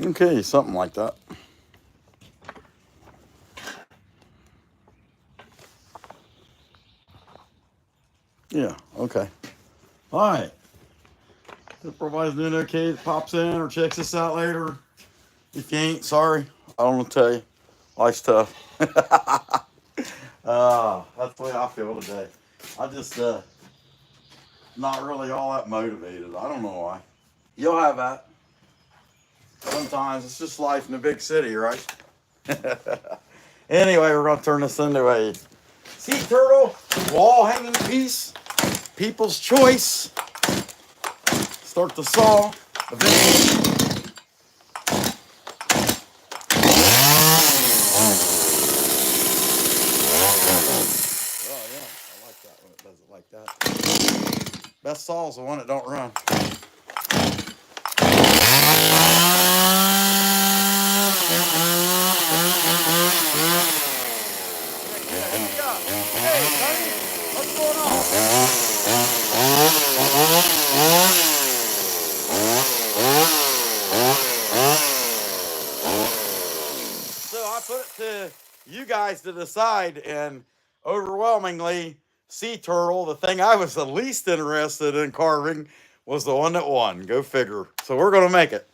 Okay, something like that. Yeah, okay. All right. If everybody's doing okay, pops in or checks us out later. If you ain't, sorry. I don't want to tell you. Life's tough. That's the way I feel today. I just not really all that motivated. I don't know why. You'll have that. Sometimes it's just life in a big city, right? Anyway, we're gonna turn this into a sea turtle wall hanging piece. People's choice. Start the saw. Eventually. Oh yeah, I like that when it does it like that. Best saw is the one that don't run. Hey, Tony, what's going on? So I put it to you guys to decide, and overwhelmingly, sea turtle, the thing I was the least interested in carving, was the one that won. Go figure. So we're gonna make it.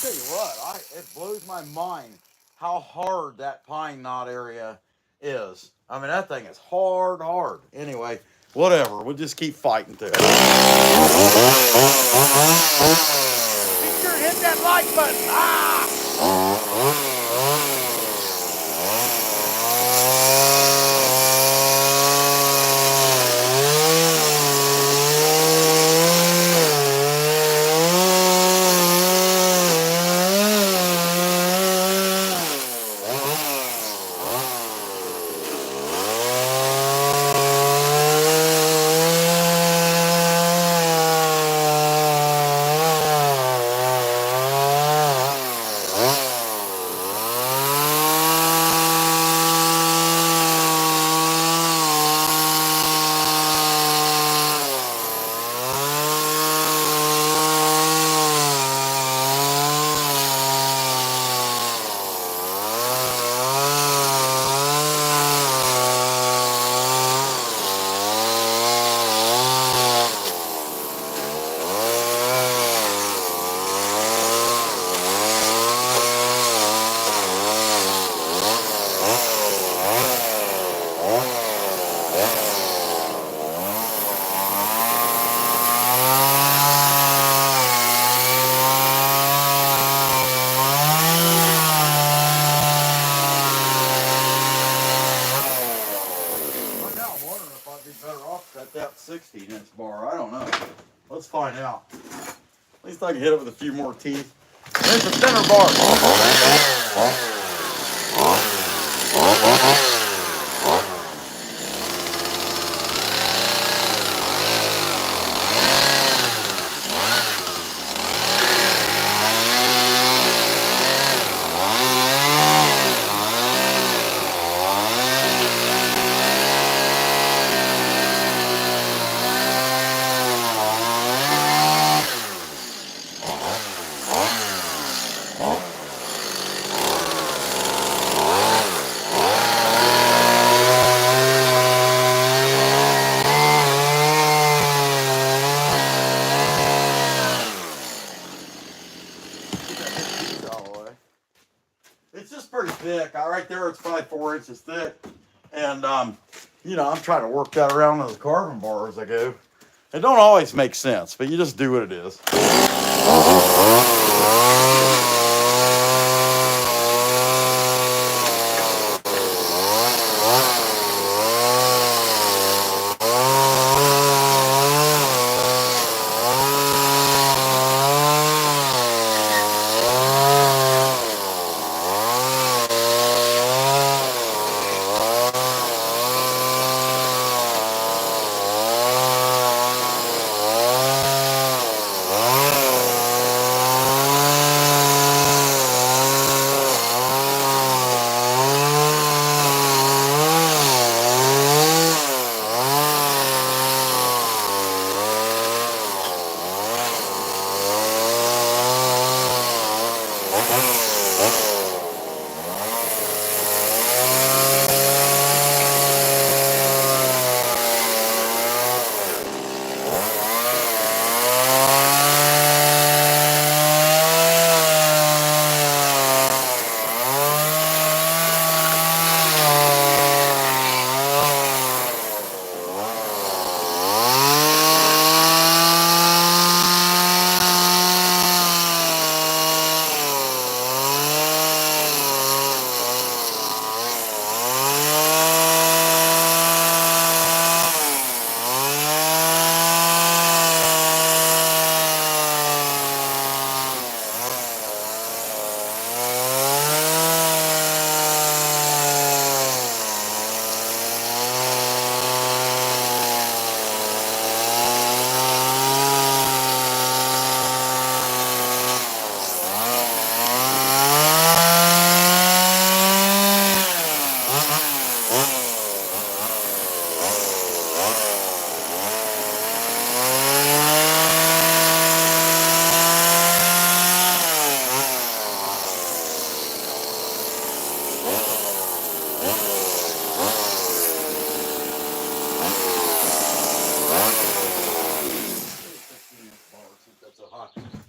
Tell you what, it blows my mind how hard that pine knot area is. I mean, that thing is hard, hard. Anyway, whatever. We'll just keep fighting through it. Be sure to hit that like button. Just so I can hit it with a few more teeth. And it's a center bar. It's just pretty thick. Right there, it's probably 4 inches thick. And, you know, I'm trying to work that around in the carbon bar as I go. It don't always make sense, but you just do what it is.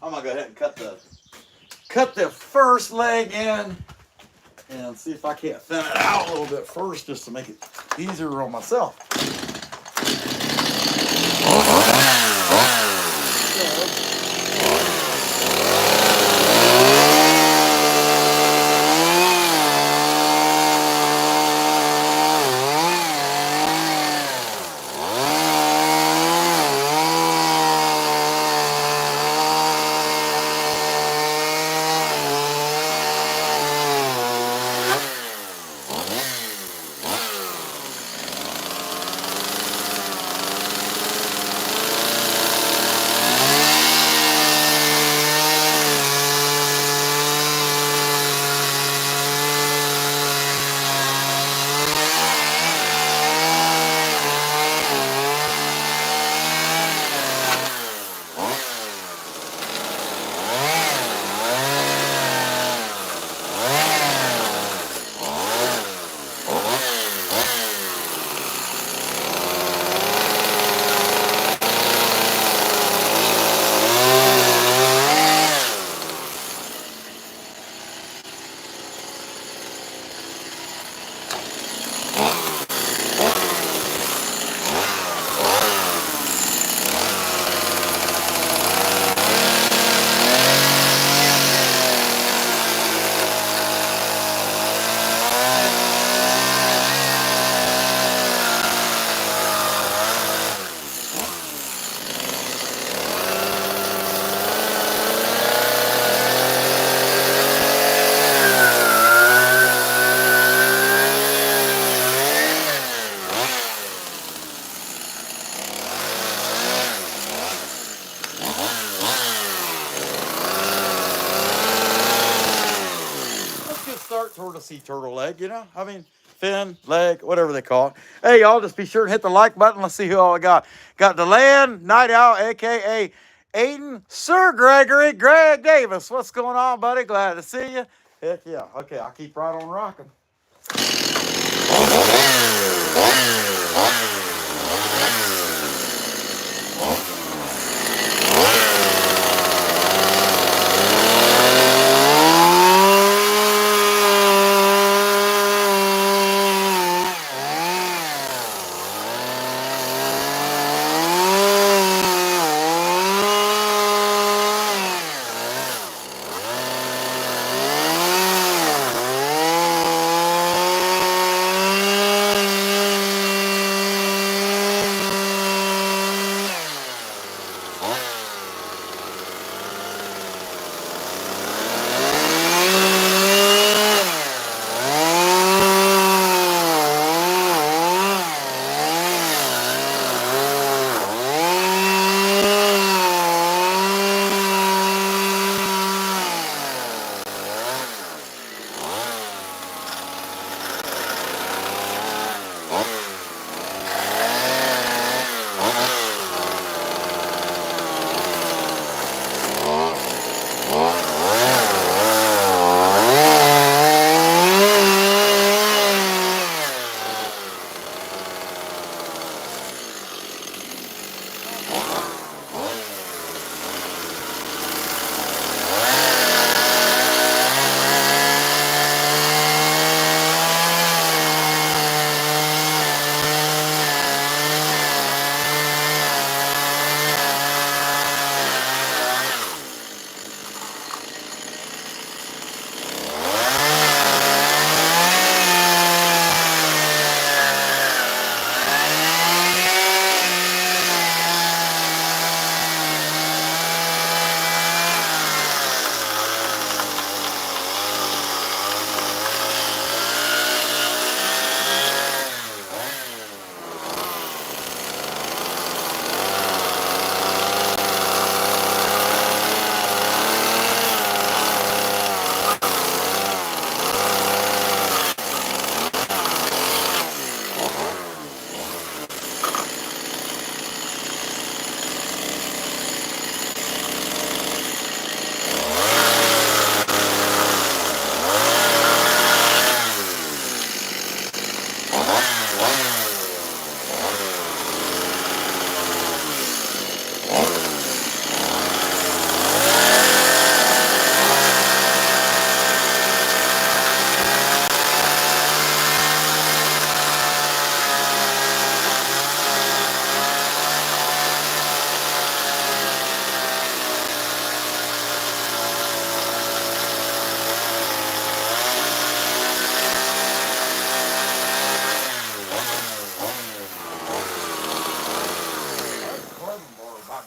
I'm gonna go ahead and cut the first leg in and see if I can't thin it out a little bit first just to make it easier on myself. start toward a sea turtle leg, you know? I mean, fin, leg, whatever they call it. Hey, y'all, just be sure and hit the like button. Let's see who all I got. Got DeLand, Night Owl, a.k.a. Aiden, Sir Gregory, Greg Davis. What's going on, buddy? Glad to see you. Heck yeah. Okay, I'll keep right on rocking.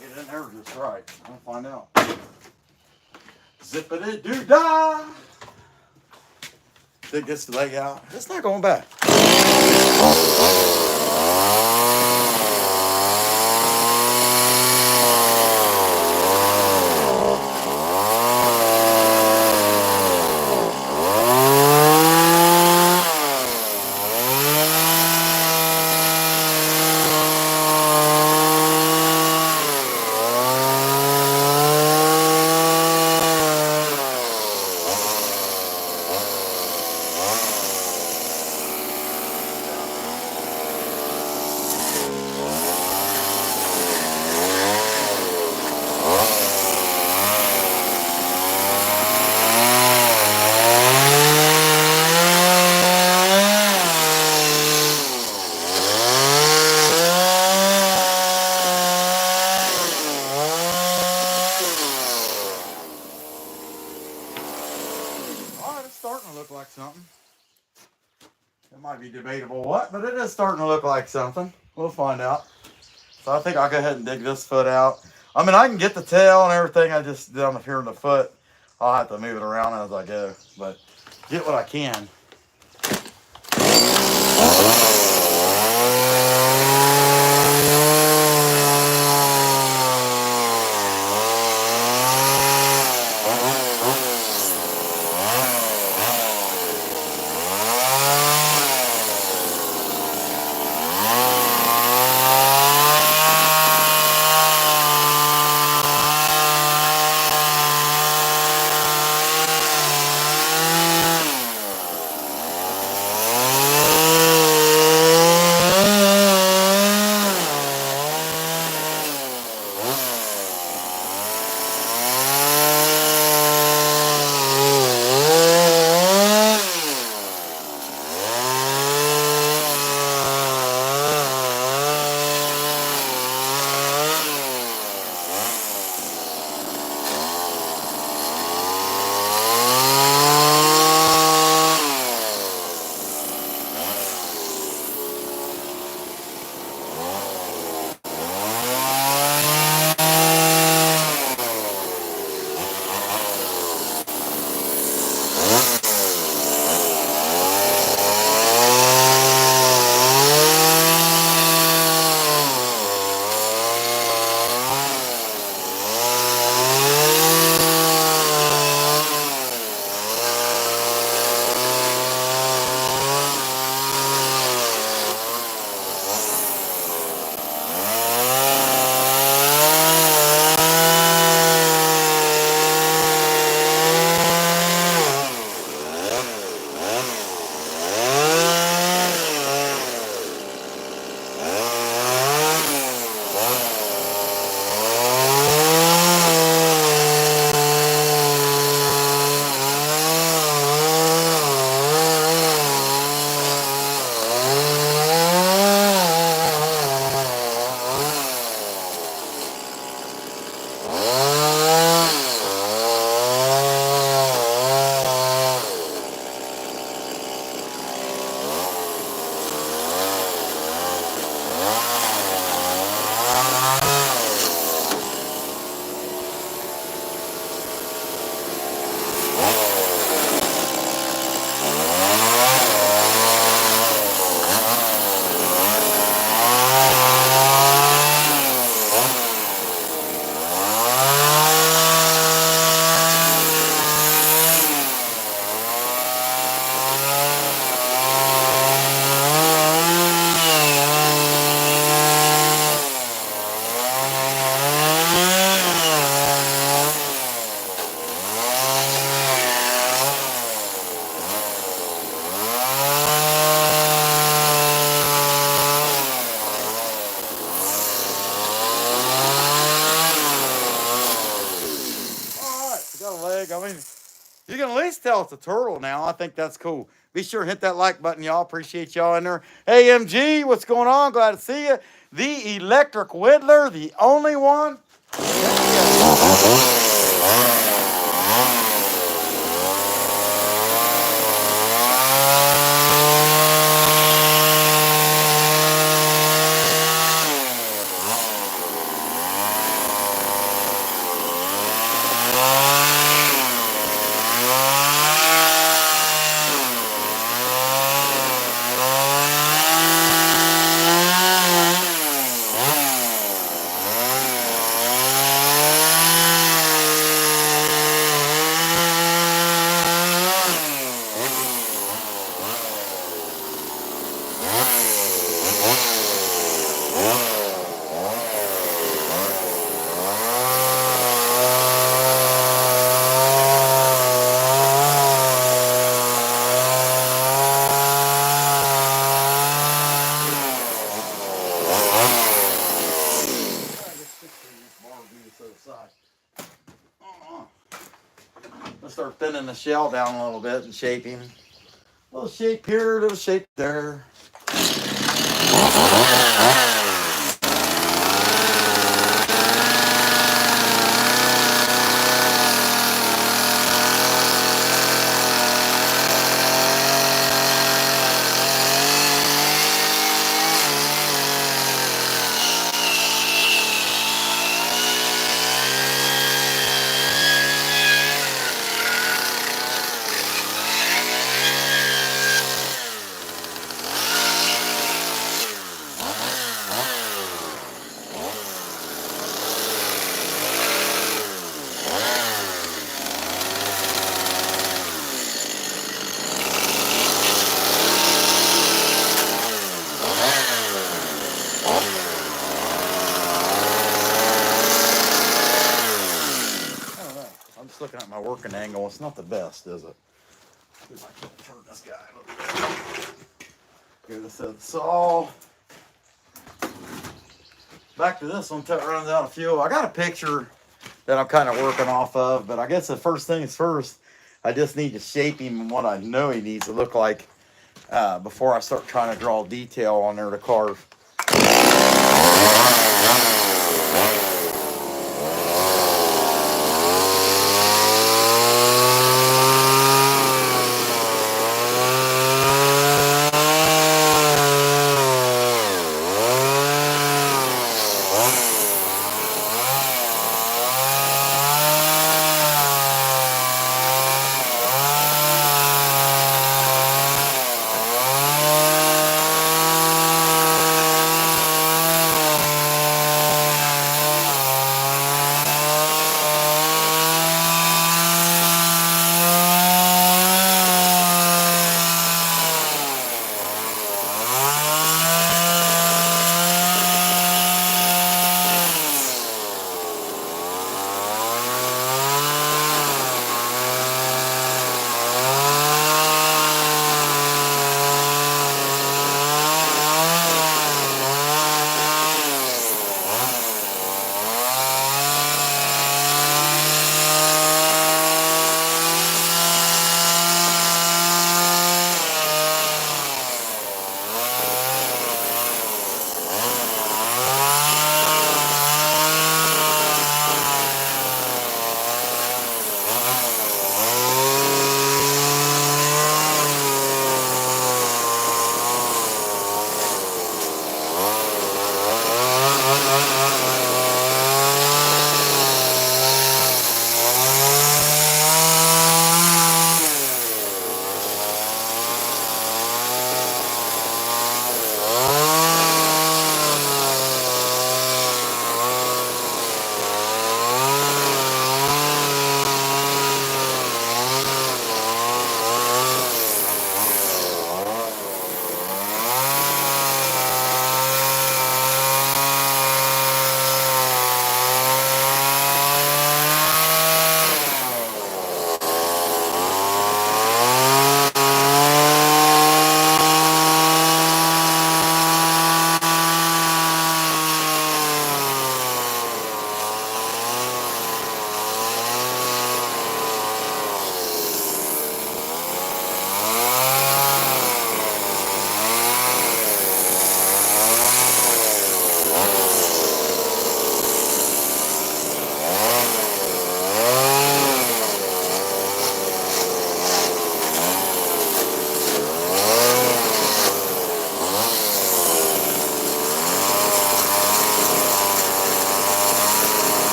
Get in there just right. I'll find out. Zippity doo dah. It gets the leg out. It's not going back. Starting to look like something. It might be debatable what, but it is starting to look like something. We'll find out. So I think I'll go ahead and dig this foot out. I mean, I can get the tail and everything. I just down here in the foot. I'll have to move it around as I go, but get what I can. tell it's a turtle now. I think that's cool. Be sure to hit that like button, y'all. Appreciate y'all in there. Hey, MG, what's going on? Glad to see you. The Electric Whittler, the only one. Let's start thinning the shell down a little bit and shaping. A little shape here, a little shape there. I'm just looking at my working angle. It's not the best, is it? See if I can turn this guy a little bit. Go to the saw. Back to this one until it runs out of fuel. I got a picture that I'm kind of working off of, but I guess the first things first, I just need to shape him and what I know he needs to look like before I start trying to draw detail on there to carve.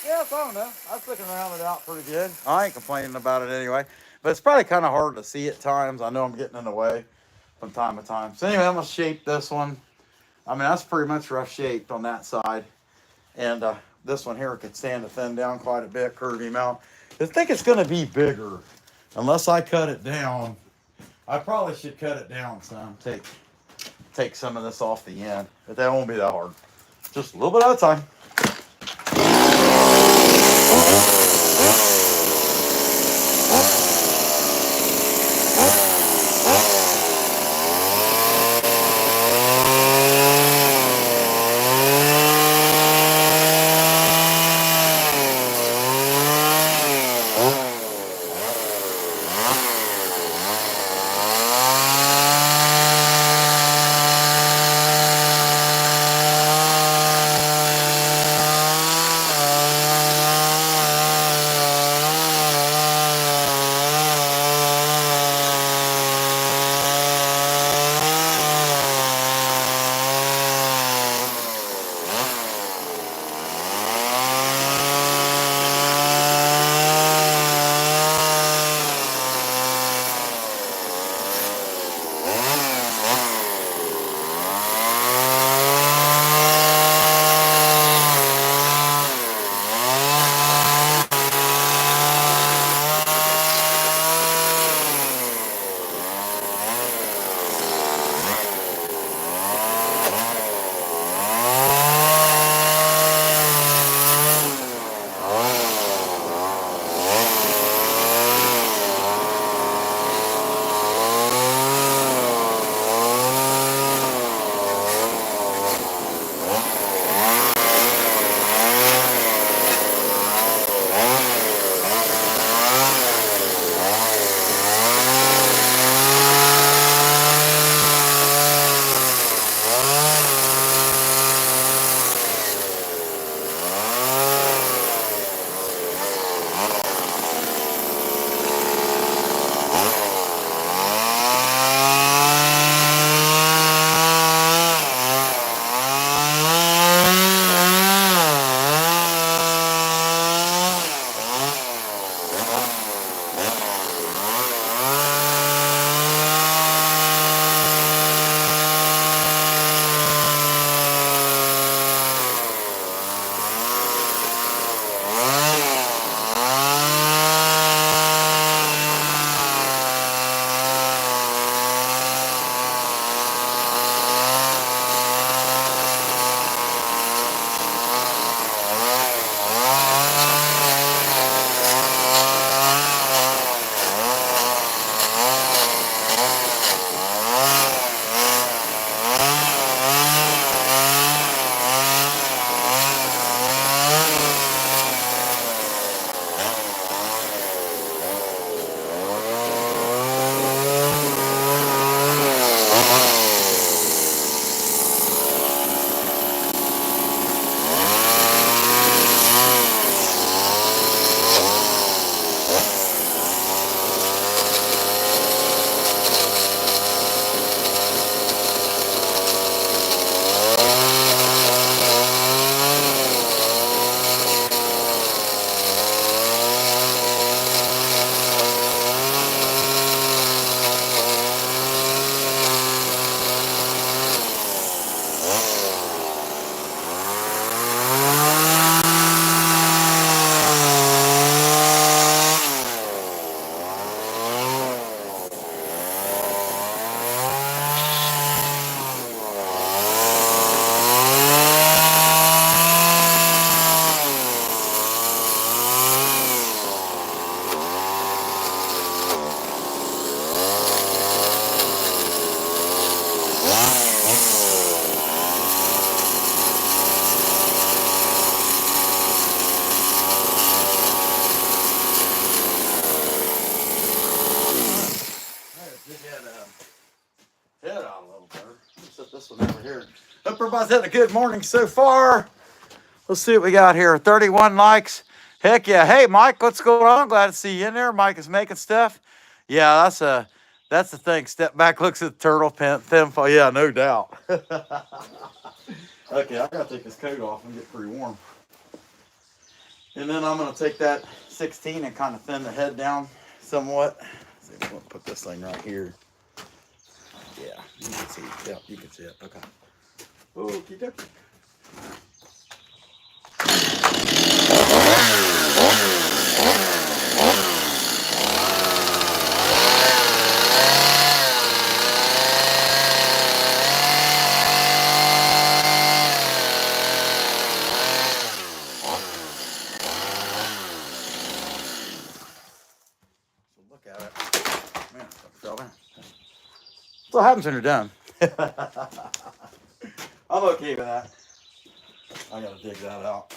Yes, I don't know. I was looking around it out pretty good. I ain't complaining about it anyway. But it's probably kind of hard to see at times. I know I'm getting in the way from time to time. So anyway, I'm gonna shape this one. I mean, that's pretty much rough shaped on that side. And this one here could stand to thin down quite a bit, curvy mount. I think it's gonna be bigger. Unless I cut it down. I probably should cut it down some. Take some of this off the end. But that won't be that hard. Just a little bit at a time. Hope everybody's had a good morning so far. Let's see what we got here. 31 likes. Heck yeah. Hey, Mike, what's going on? Glad to see you in there. Mike is making stuff. Yeah, That's the thing. Step back, looks at the turtle, thin fall. Yeah, no doubt. Okay, I gotta take this coat off and get pretty warm. And then I'm gonna take that 16 and kind of thin the head down somewhat. So I'm gonna put this thing right here. Yeah, you can see it. Yeah, you can see it. Okay. Okie dokie. So look at it. Man, it fell in. That's what happens when you're done. I'm okay with that. I gotta dig that out.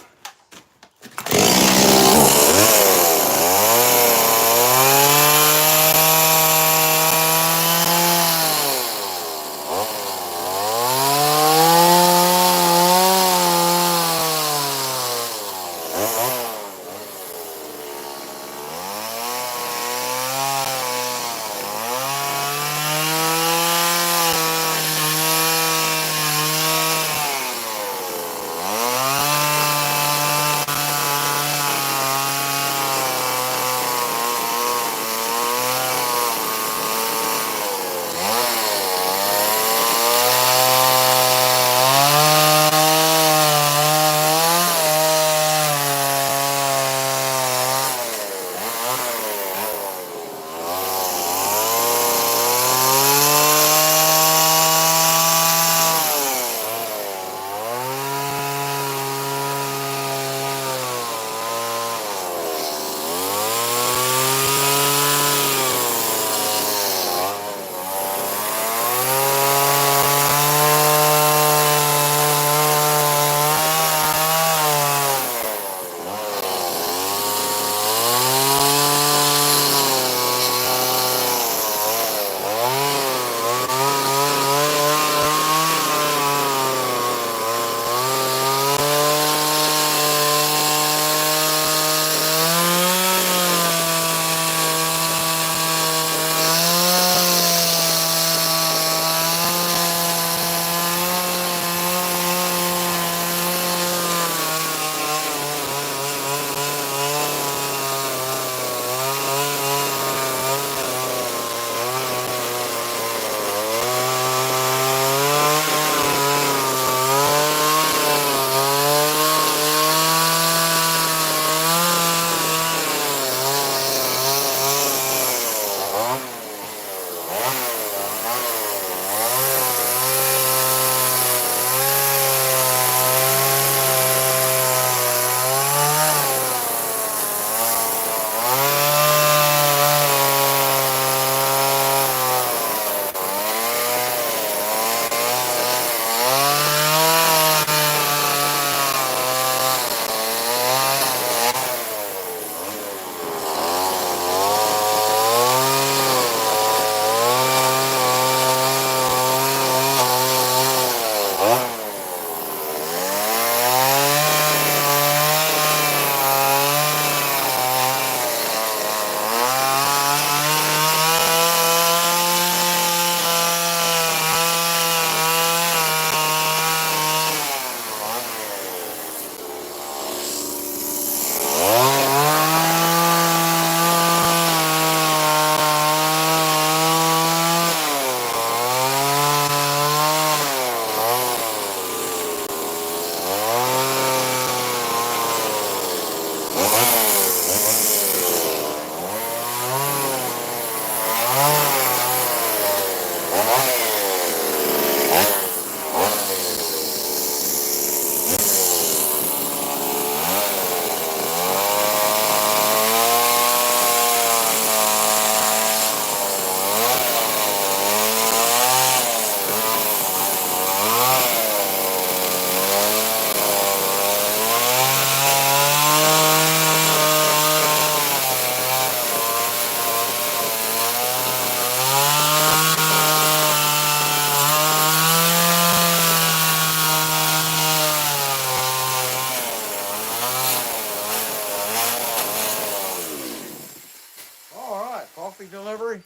All right, coffee delivery.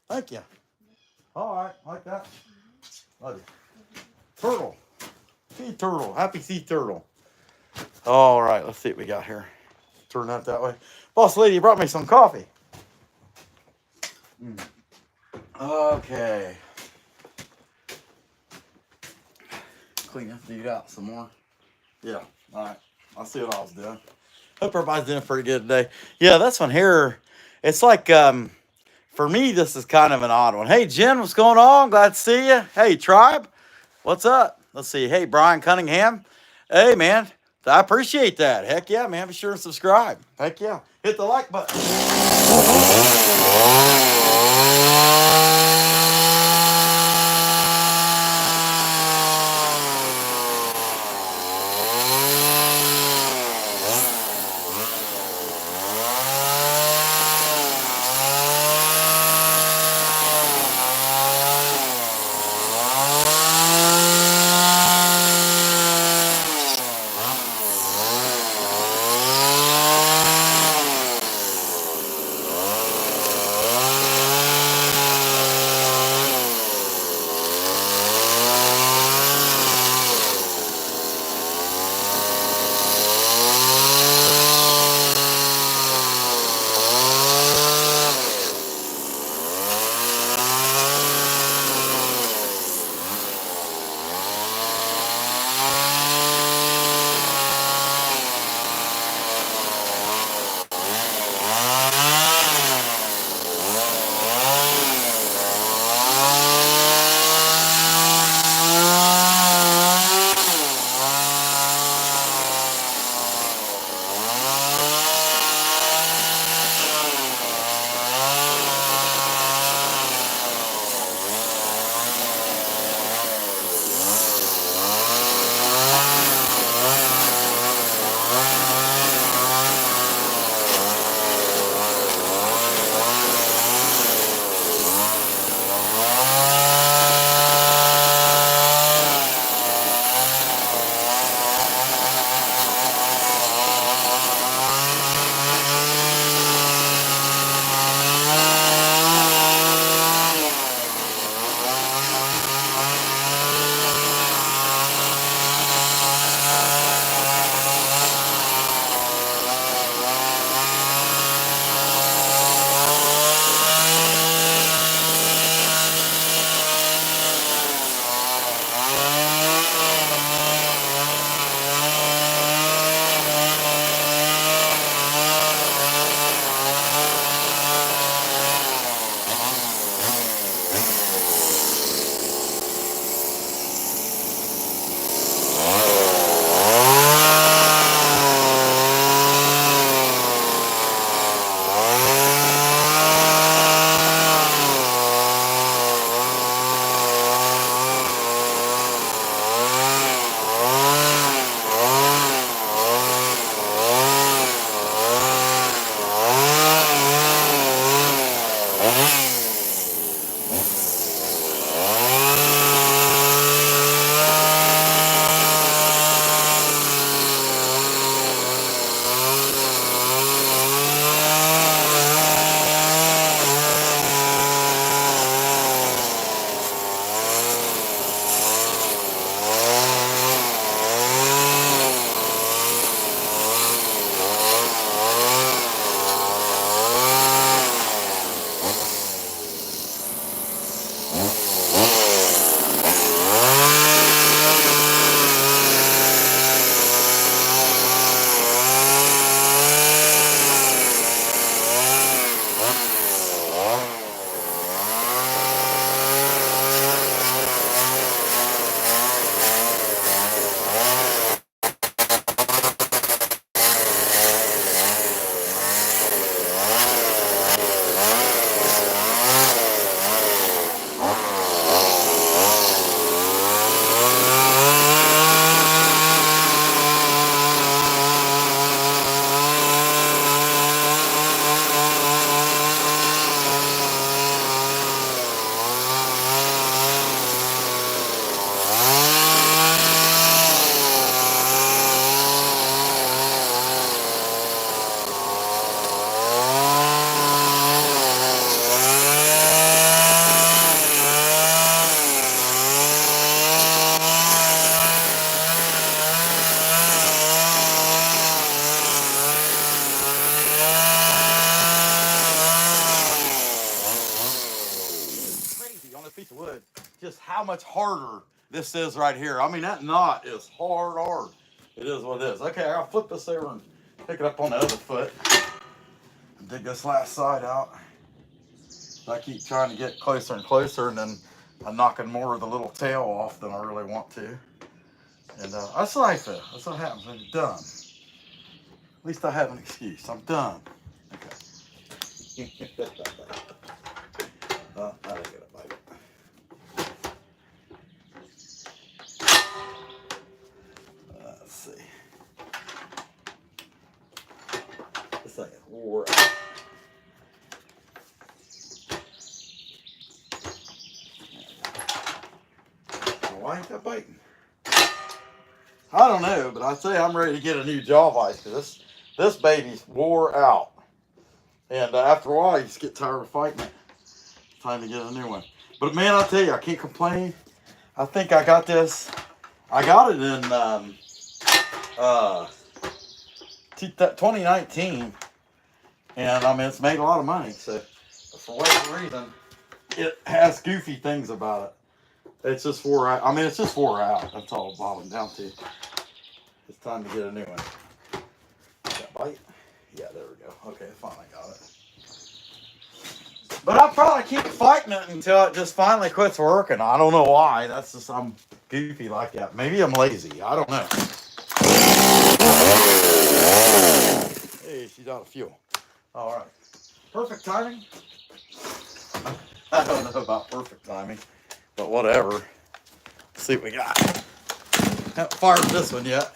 Thank you. like that? Love you. Turtle. Sea turtle. Happy sea turtle. All right, let's see what we got here. Turn that way. Boss lady brought me some coffee. Okay. Clean this dude out some more. Yeah. All right. I'll see what I was doing. Hope everybody's doing pretty good today. Yeah, this one here, it's like, for me, this is kind of an odd one. Hey, Jen, what's going on? Glad to see you. Hey, Tribe, what's up? Let's see. Hey, Brian Cunningham. Hey, man, I appreciate that. Heck yeah, man. Be sure and subscribe. Heck yeah. Hit the like button. how much harder this is right here. I mean, that knot is hard. It is what it is. Okay, I'll flip this over and pick it up on the other foot. And dig this last side out. I keep trying to get closer and closer, and then I'm knocking more of the little tail off than I really want to. And that's life, though. That's what happens when you're done. At least I have an excuse. I'm done. Okay. I didn't get it, baby. Let's see. This thing is wore out. Why ain't that biting? I don't know, but I say I'm ready to get a new jaw vise because this baby's wore out. And after a while, you just get tired of fighting it. It's time to get a new one. But man, I'll tell you, I can't complain. I think I got this. I got it in 2019. And I mean, it's made a lot of money. So for whatever reason, it has goofy things about it. It's just wore out. I mean, it's just wore out. That's all it boils down to. It's time to get a new one. Did that bite? Yeah, there we go. Okay, finally got it. But I'll probably keep fighting it until it just finally quits working. I don't know why. That's just, I'm goofy like that. Maybe I'm lazy. I don't know. Hey, she's out of fuel. All right. Perfect timing? I don't know about perfect timing. But whatever. Let's see what we got. Haven't fired this one yet.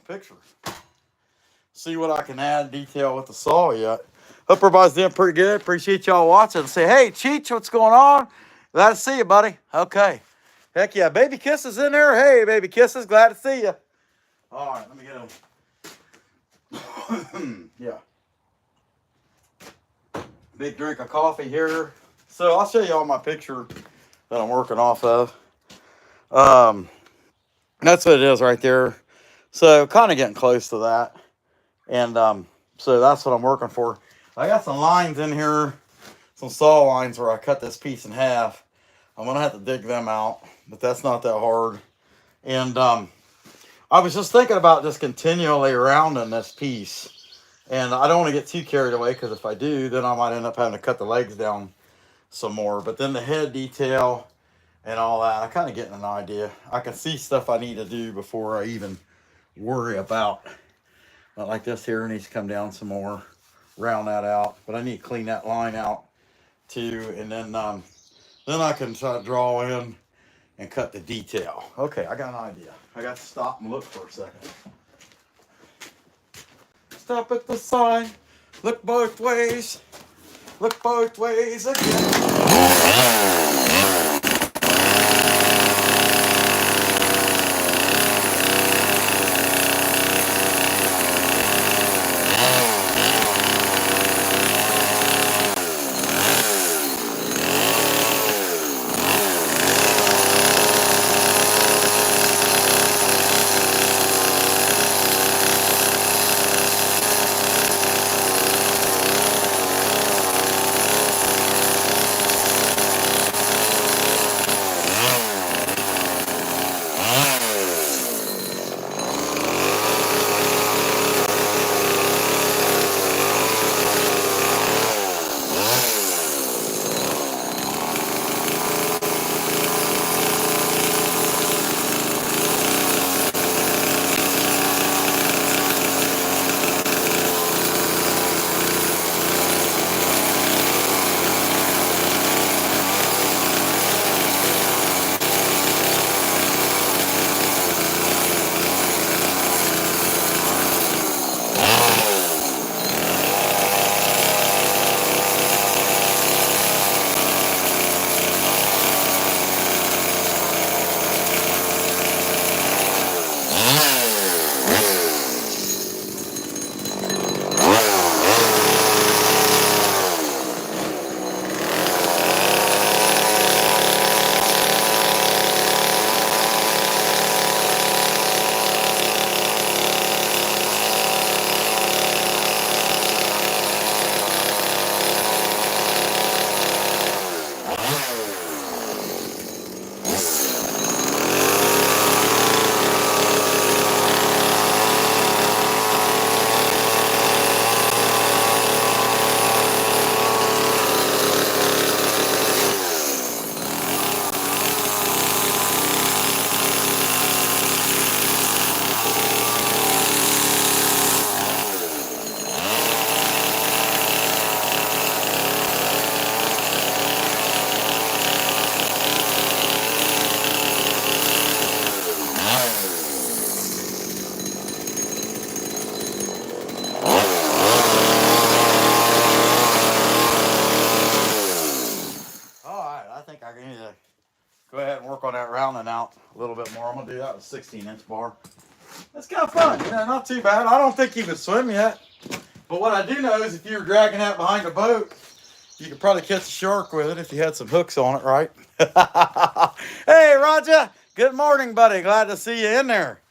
picture. See what I can add detail with the saw yet. Hope everybody's doing pretty good. Appreciate y'all watching. Say, hey, Cheech, what's going on? Glad to see you, buddy. Okay. Heck yeah. Baby Kisses in there. Hey, Baby Kisses. Glad to see you. All right. Let me get him. Yeah. Big drink of coffee here. So I'll show you all my picture that I'm working off of. That's what it is right there. So kind of getting close to that. And so that's what I'm working for. I got some lines in here, some saw lines where I cut this piece in half. I'm going to have to dig them out, but that's not that hard. And I was just thinking about just continually rounding this piece. And I don't want to get too carried away, because if I do, then I might end up having to cut the legs down some more. But then the head detail and all that, I kind of getting an idea. I can see stuff I need to do before I even worry about. Not like this here needs to come down some more, round that out. But I need to clean that line out too, and then I can try to draw in and cut the detail. Okay, I got an idea. I got to stop and look for a second. Stop at the sign. Look both ways. Look both ways again. Go ahead and work on that rounding out a little bit more. I'm going to do that with a 16-inch bar. That's kind of fun. Not too bad. I don't think you can swim yet. But what I do know is if you were dragging that behind a boat, you could probably catch a shark with it if you had some hooks on it, right? Hey, Roger. Good morning, buddy. Glad to see you in there.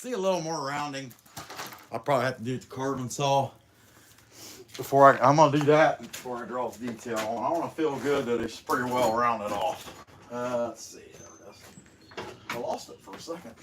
see a little more rounding. I'll probably have to do it the carving saw before I'm gonna do that before I draw the detail on. I want to feel good that it's pretty well rounded off. Let's see. There it is. I lost it for a second.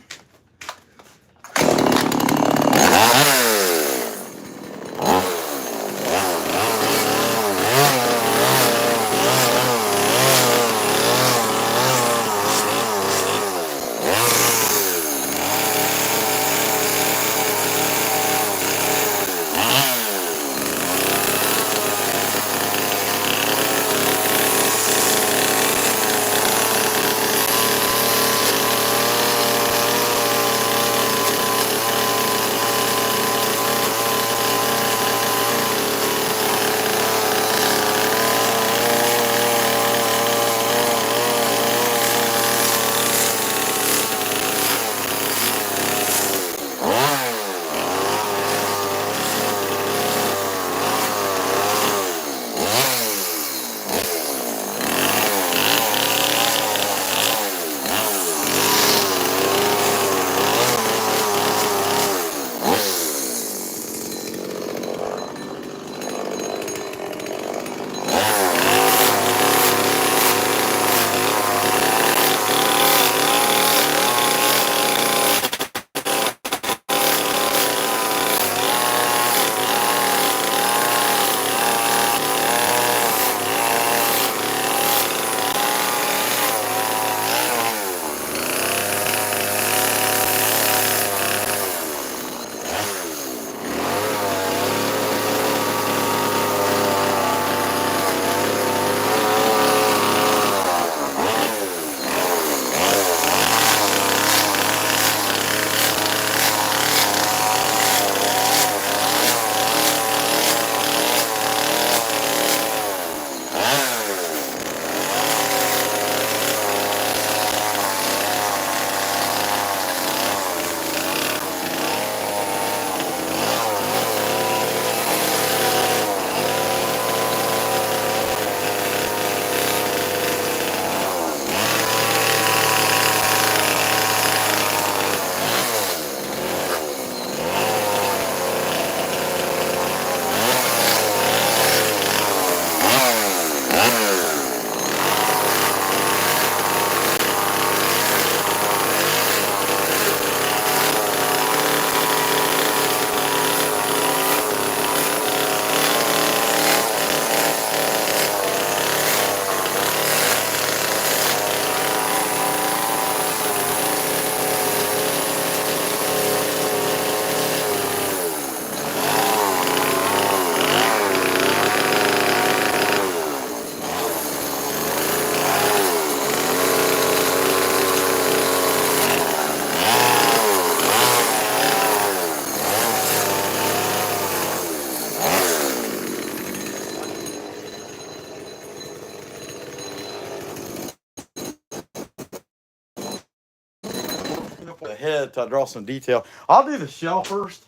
The head to draw some detail. I'll do the shell first.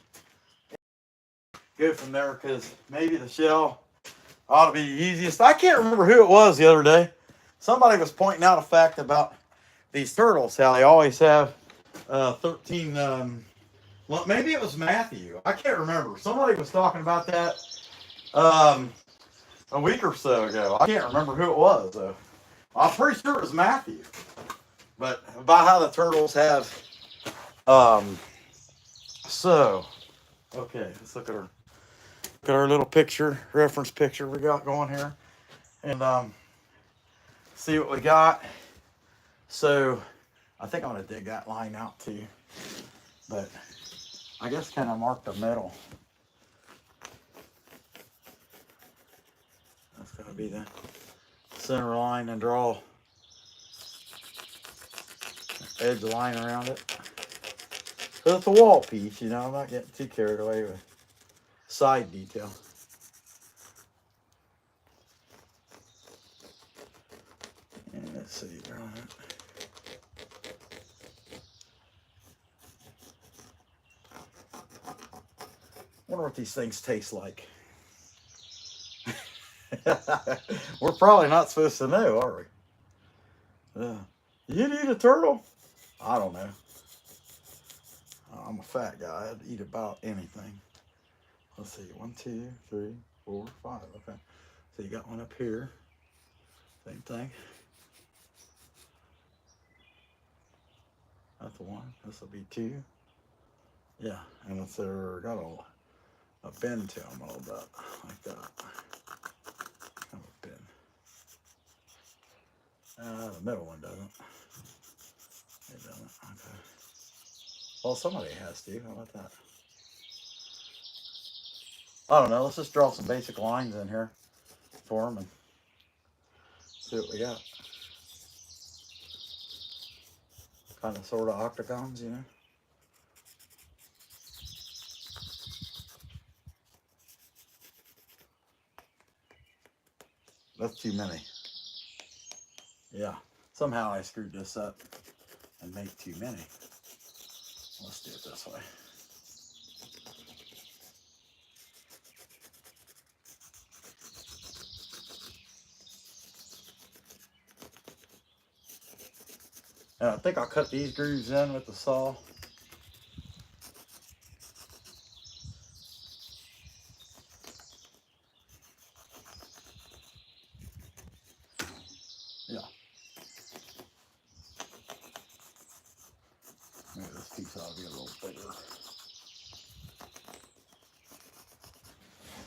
Go from there because maybe the shell ought to be the easiest. I can't remember who it was the other day. Somebody was pointing out a fact about these turtles, how they always have 13. Well, maybe it was Matthew. I can't remember. Somebody was talking about that a week or so ago. I can't remember who it was though. I'm pretty sure it was Matthew. But about how the turtles have so okay, let's look at our little picture, reference picture we got going here, and see what we got. So I think I'm gonna dig that line out too, but I guess kind of mark the middle. That's gonna be the center line and draw edge line around it. So it's a wall piece, you know, I'm not getting too carried away with side detail. And let's see, draw it. Wonder what these things taste like. We're probably not supposed to know, are we? You'd eat a turtle? I don't know. I'm a fat guy. I'd eat about anything. Let's see. 1, 2, 3, 4, 5. Okay. So you got one up here. Same thing. That's 1. This will be 2. Yeah, and it's got a bend to them a little bit, like that. Kind of a bend. The middle one doesn't. It doesn't. Okay. Well, somebody has to. How about that? I don't know. Let's just draw some basic lines in here for them and see what we got. Kind of sort of octagons, you know. That's too many. Yeah. Somehow I screwed this up and made too many. Let's do it this way. And I think I'll cut these grooves in with the saw. Yeah. Maybe this piece ought to be a little bigger.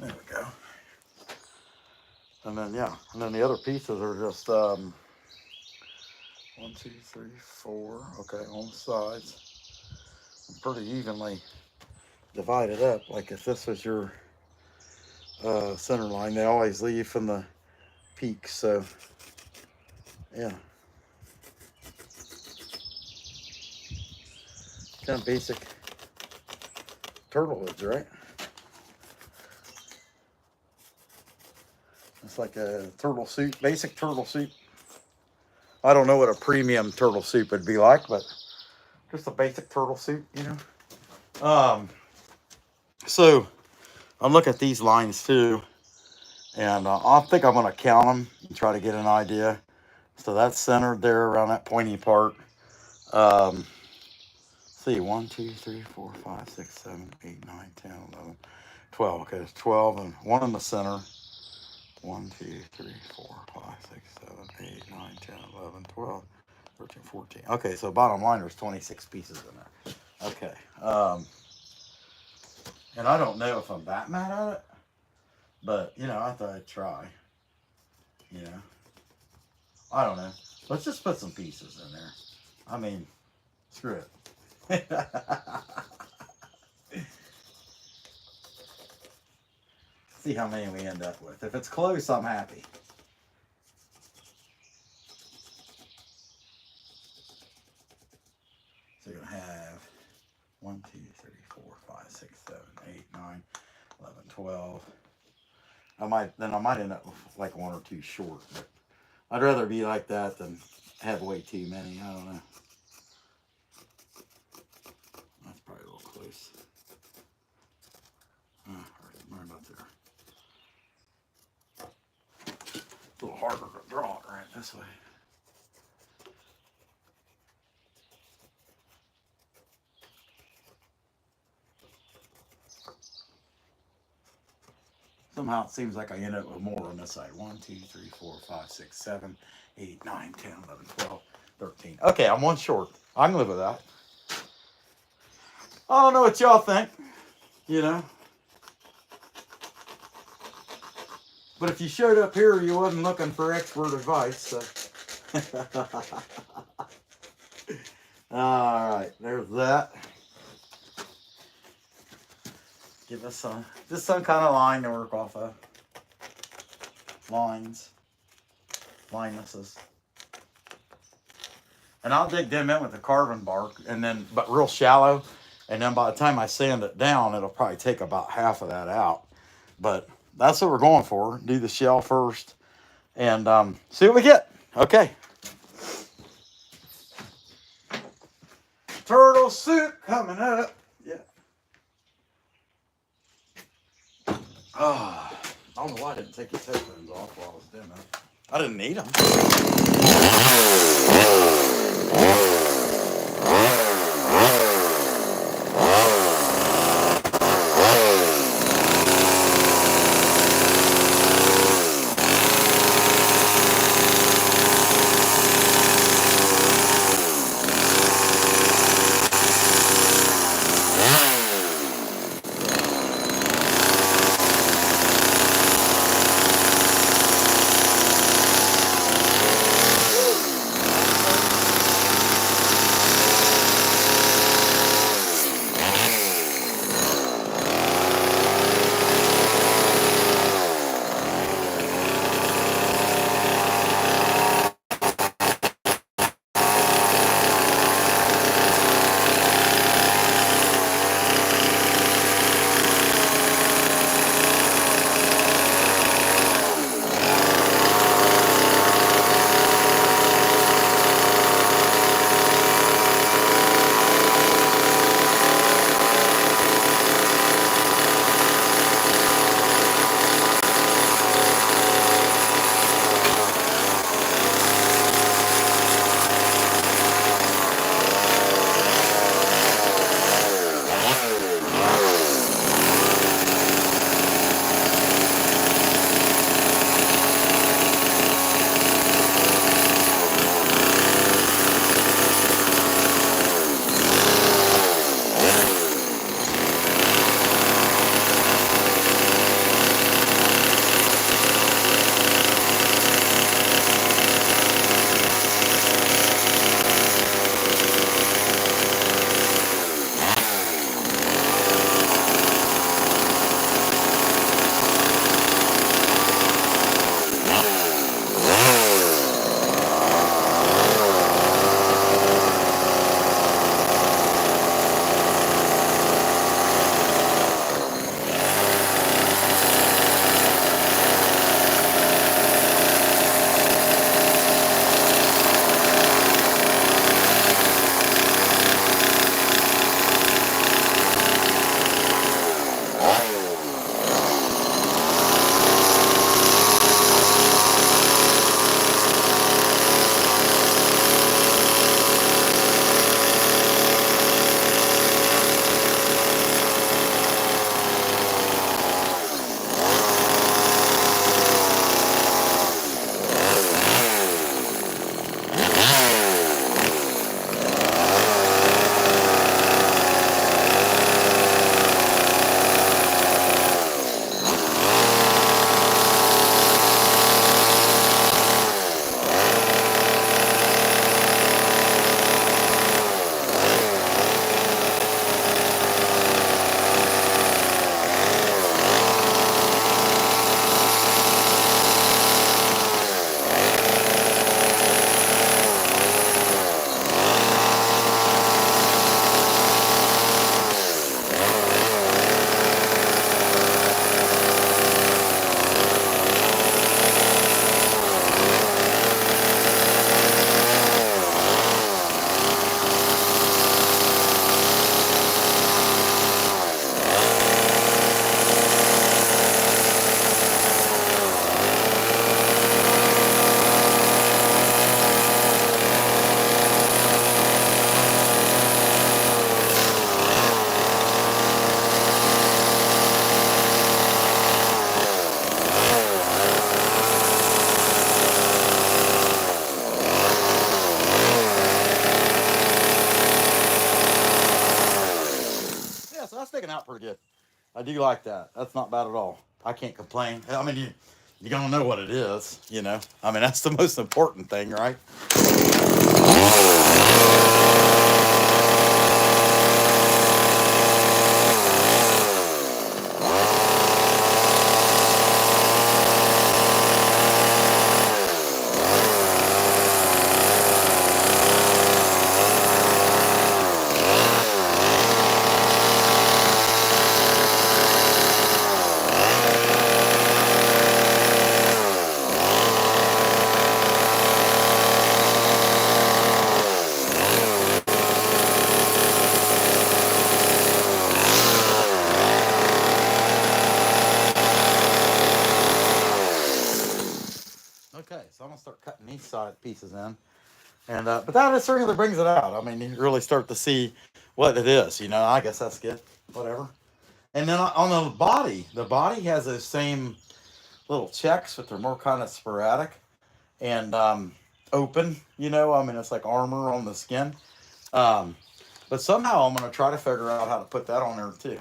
There we go. And then, yeah, and then the other pieces are just 1, 2, 3, 4. Okay, on the sides, pretty evenly divided up. Like if this was your center line, they always leave from the peaks. So, yeah, kind of basic turtle hoods, right? It's like a turtle soup, basic turtle soup. I don't know what a premium turtle soup would be like, but just a basic turtle soup, you know. So I'm looking at these lines too, and I think I'm going to count them and try to get an idea. So that's centered there around that pointy part. See, 1, 2, 3, 4, 5, 6, 7, 8, 9, 10, 11, 12. Okay, there's 12 and 1 in the center. 1, 2, 3, 4, 5, 6, 7, 8, 9, 10, 11, 12, 13, 14. Okay, so bottom line, there's 26 pieces in there. Okay. And I don't know if I'm that mad at it, but, you know, I thought I'd try. You know. I don't know. Let's just put some pieces in there. I mean, screw it. See how many we end up with. If it's close, I'm happy. So you're going to have 1, 2, 3, 4, 5, 6, 7, 8, 9, 11, 12. I might end up with like 1 or 2 short, but I'd rather be like that than have way too many. I don't know. That's probably a little close. Right about there. A little harder to draw it right this way. Somehow it seems like I end up with more on this side. 1, 2, 3, 4, 5, 6, 7, 8, 9, 10, 11, 12, 13. Okay, I'm 1 short. I can live with that. I don't know what y'all think, you know. But if you showed up here, you wasn't looking for expert advice. So. All right, there's that. Give us just some kind of line to work off of. Linenesses. And I'll dig them in with the carving bark, and then, but real shallow. And then by the time I sand it down, it'll probably take about half of that out. But that's what we're going for. Do the shell first and see what we get. Okay. Turtle soup coming up. Yeah. I don't know why I didn't take his headphones off while I was doing that. I didn't need them. sticking out pretty good. I do like that. That's not bad at all. I can't complain. I mean, you're going to know what it is, you know. I mean, that's the most important thing, right? Okay, so I'm gonna start cutting these side pieces in, and but that certainly brings it out. I mean, you really start to see what it is. You know, I guess that's good. Whatever. And then on the body has those same little checks, but they're more kind of sporadic and open. You know, I mean, it's like armor on the skin. Um, but somehow I'm gonna try to figure out how to put that on there too.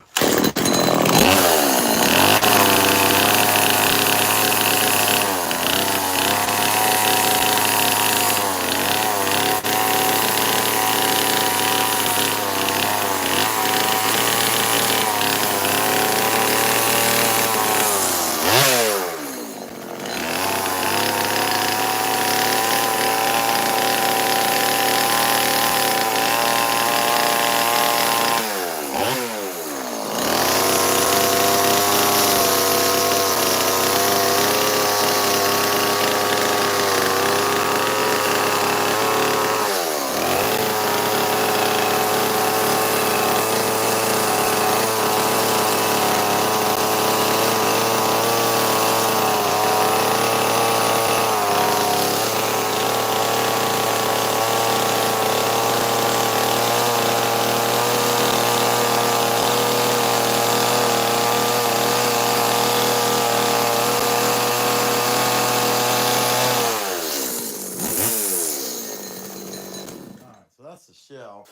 All right, so that's the shell.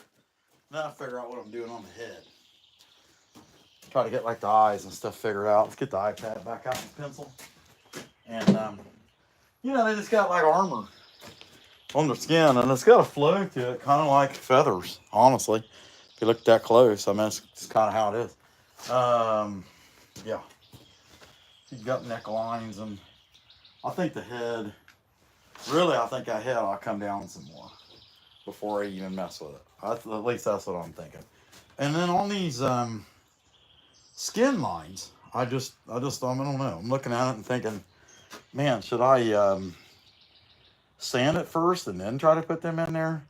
Now I figure out what I'm doing on the head. Try to get like the eyes and stuff figured out. Let's get the iPad back out and pencil. And you know, they just got like armor on their skin, and it's got a flow to it, kind of like feathers. Honestly, if you look that close, I mean, it's kind of how it is. Yeah, you've got necklines, and I think the head. Really, I think that head I'll come down some more before I even mess with it. At least that's what I'm thinking. And then on these skin lines, I don't know. I'm looking at it and thinking, man, should I sand it first and then try to put them in there?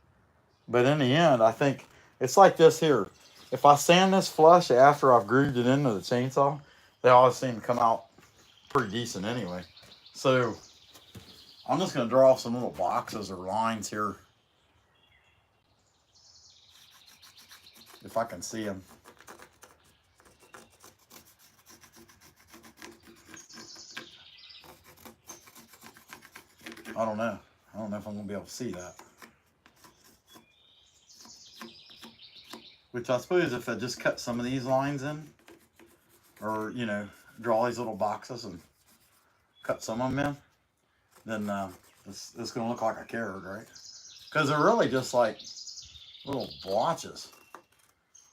But in the end, I think it's like this here. If I sand this flush after I've grooved it into the chainsaw, they always seem to come out pretty decent anyway. So I'm just going to draw some little boxes or lines here, if I can see them. I don't know. I don't know if I'm going to be able to see that. Which I suppose if I just cut some of these lines in, or, you know, draw these little boxes and cut some of them in, then it's going to look like a carrot, right? Because they're really just like little blotches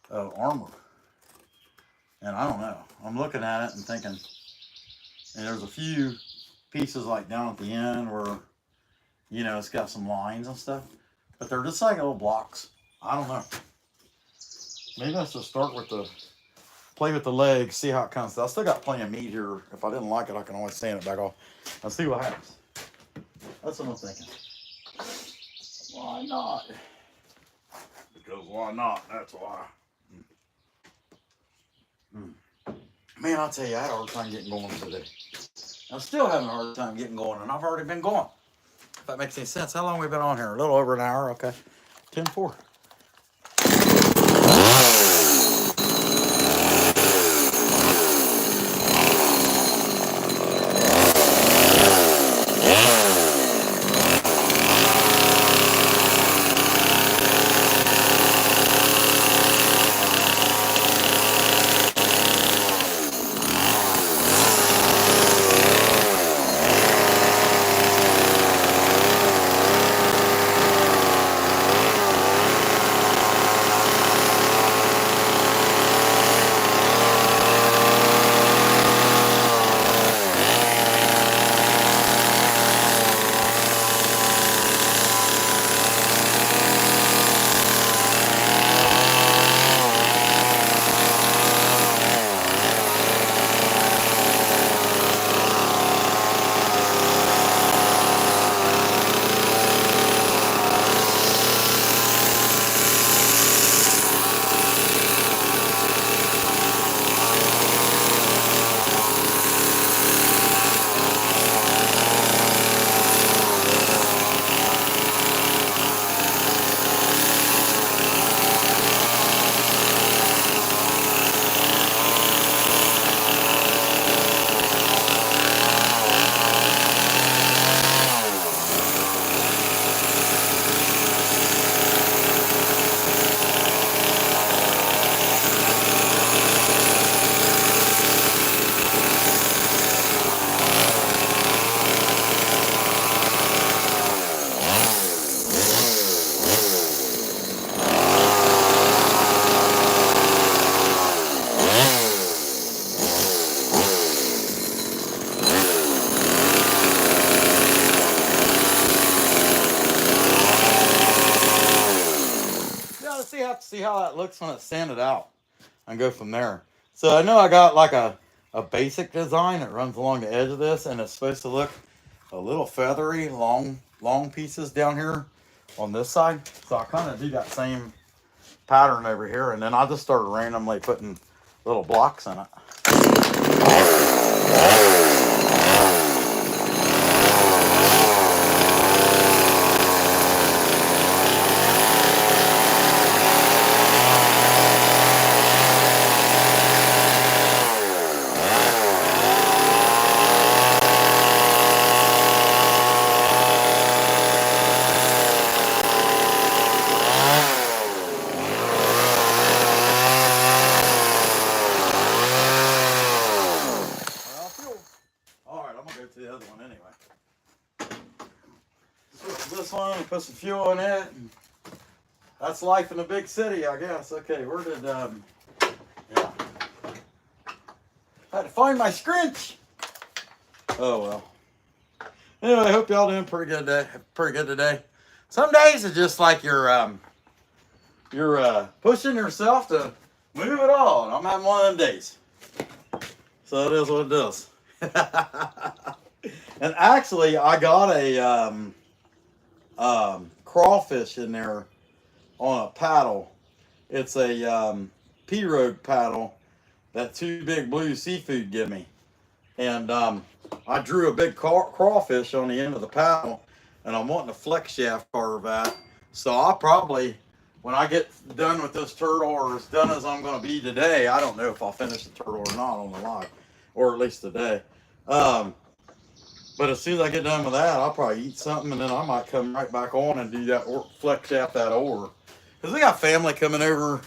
of armor. And I don't know. I'm looking at it and thinking, and there's a few pieces like down at the end where, you know, it's got some lines and stuff, but they're just like little blocks. I don't know. Maybe let's just start with play with the legs, see how it comes. I still got plenty of meat here. If I didn't like it, I can always sand it back off. Let's see what happens. That's what I'm thinking. Why not? Because why not? That's why. Man, I'll tell you, I had a hard time getting going today. I'm still having a hard time getting going, and I've already been going. If that makes any sense. How long have we been on here? A little over an hour. Okay. 10:04. have to see how that looks when it's sanded out and go from there. So I know I got like a basic design that runs along the edge of this, and it's supposed to look a little feathery, long pieces down here on this side. So I kind of do that same pattern over here, and then I just started randomly putting little blocks in it. All right, I'm gonna go to the other one anyway. Switch this one and put some fuel in it. And that's life in a big city, I guess. Okay, where did yeah. I had to find my scrinch. Oh well. Anyway, I hope y'all doing pretty good today. Some days it's just like you're pushing yourself to move it all, and I'm having one of them days. So it is what it is. And actually, I got a crawfish in there on a paddle. It's a P-Road paddle that Two Big Blue Seafood give me. And I drew a big crawfish on the end of the paddle, and I'm wanting a flex shaft carve that. So I'll probably, when I get done with this turtle, or as done as I'm going to be today, I don't know if I'll finish the turtle or not on the live, or at least today. But as soon as I get done with that, I'll probably eat something, and then I might come right back on and do that flex shaft that ore. Because we got family coming over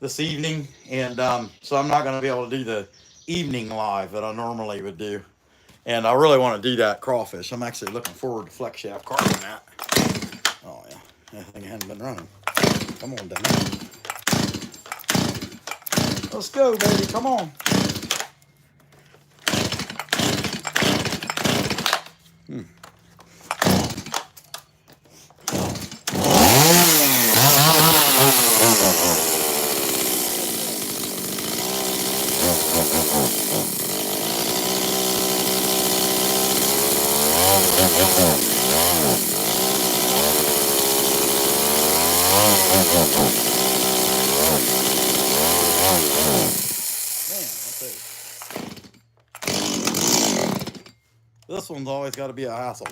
this evening, and so I'm not going to be able to do the evening live that I normally would do. And I really want to do that crawfish. I'm actually looking forward to flex shaft carving that. Oh yeah, that thing hadn't been running. Come on, down. Let's go, baby. Come on. This one's always got to be a hassle.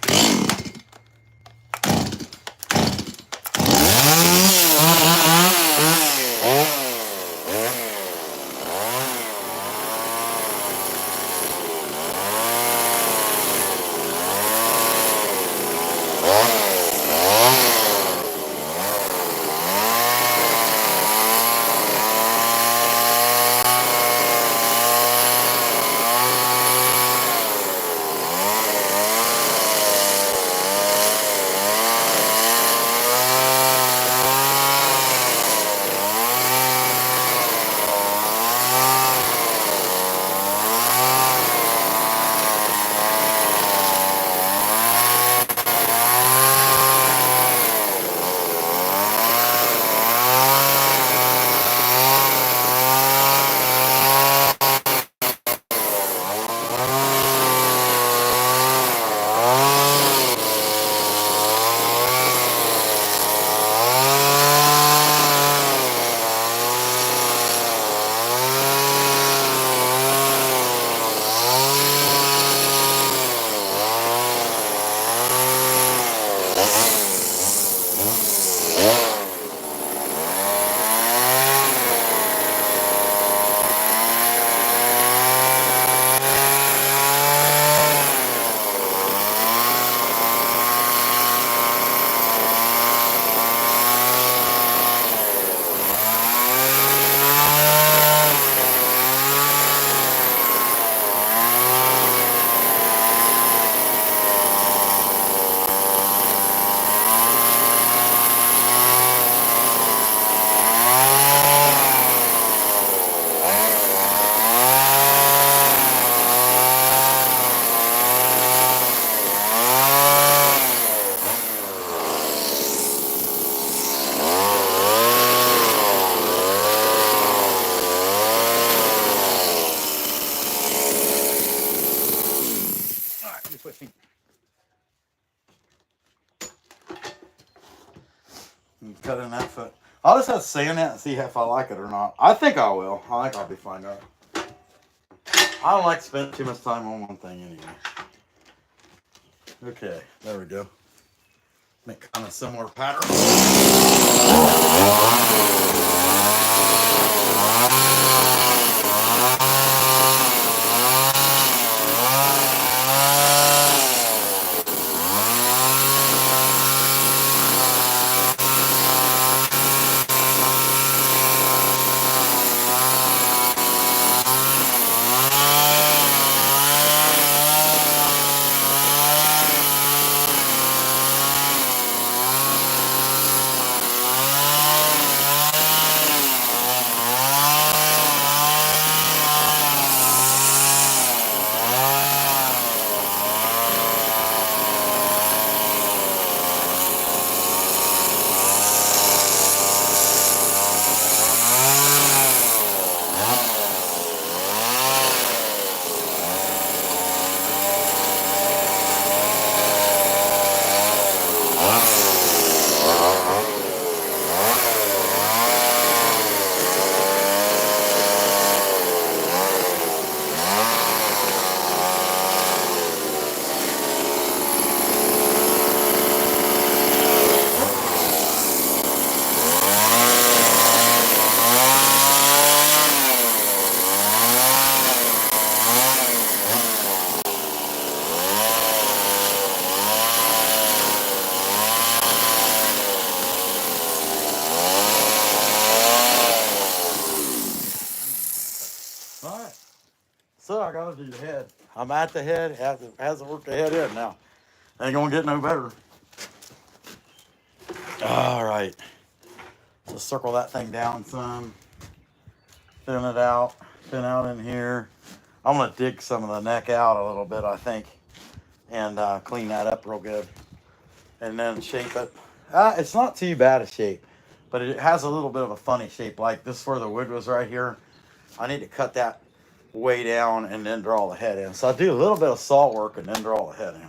And cut in that foot. I'll just have to sand that and see if I like it or not. I think I will. I think I'll be fine though. I don't like to spend too much time on one thing anyway. Okay, there we go. Make kind of similar pattern. Alright. So I gotta do the head. I'm at the head, hasn't worked the head in now. Ain't gonna get no better. Alright. So circle that thing down some. Thin it out. Thin out in here. I'm gonna dig some of the neck out a little bit, I think. And clean that up real good. And then shape it. It's not too bad a shape. But it has a little bit of a funny shape. Like this where the wood was right here. I need to cut that way down and then draw the head in. So I do a little bit of saw work and then draw the head in.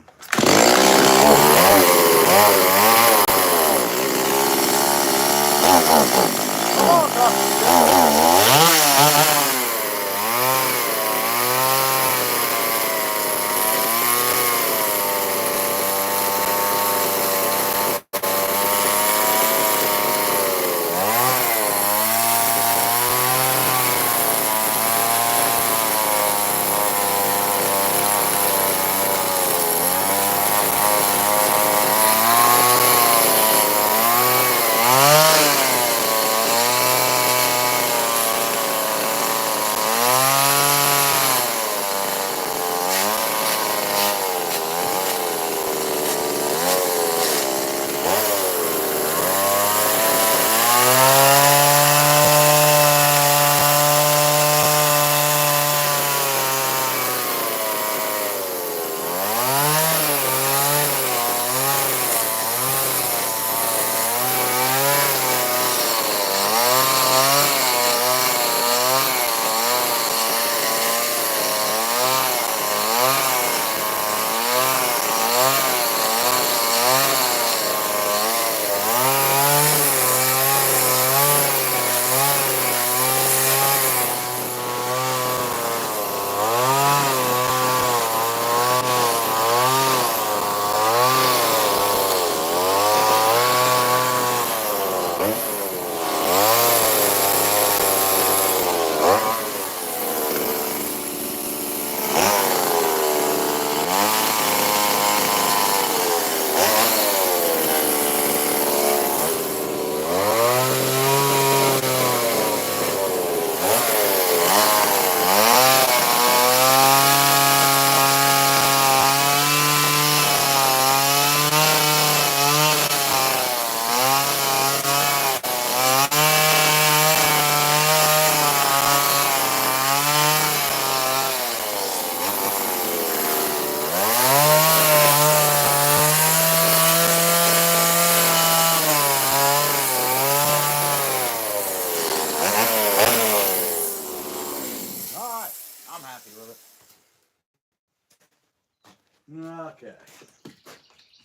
Okay.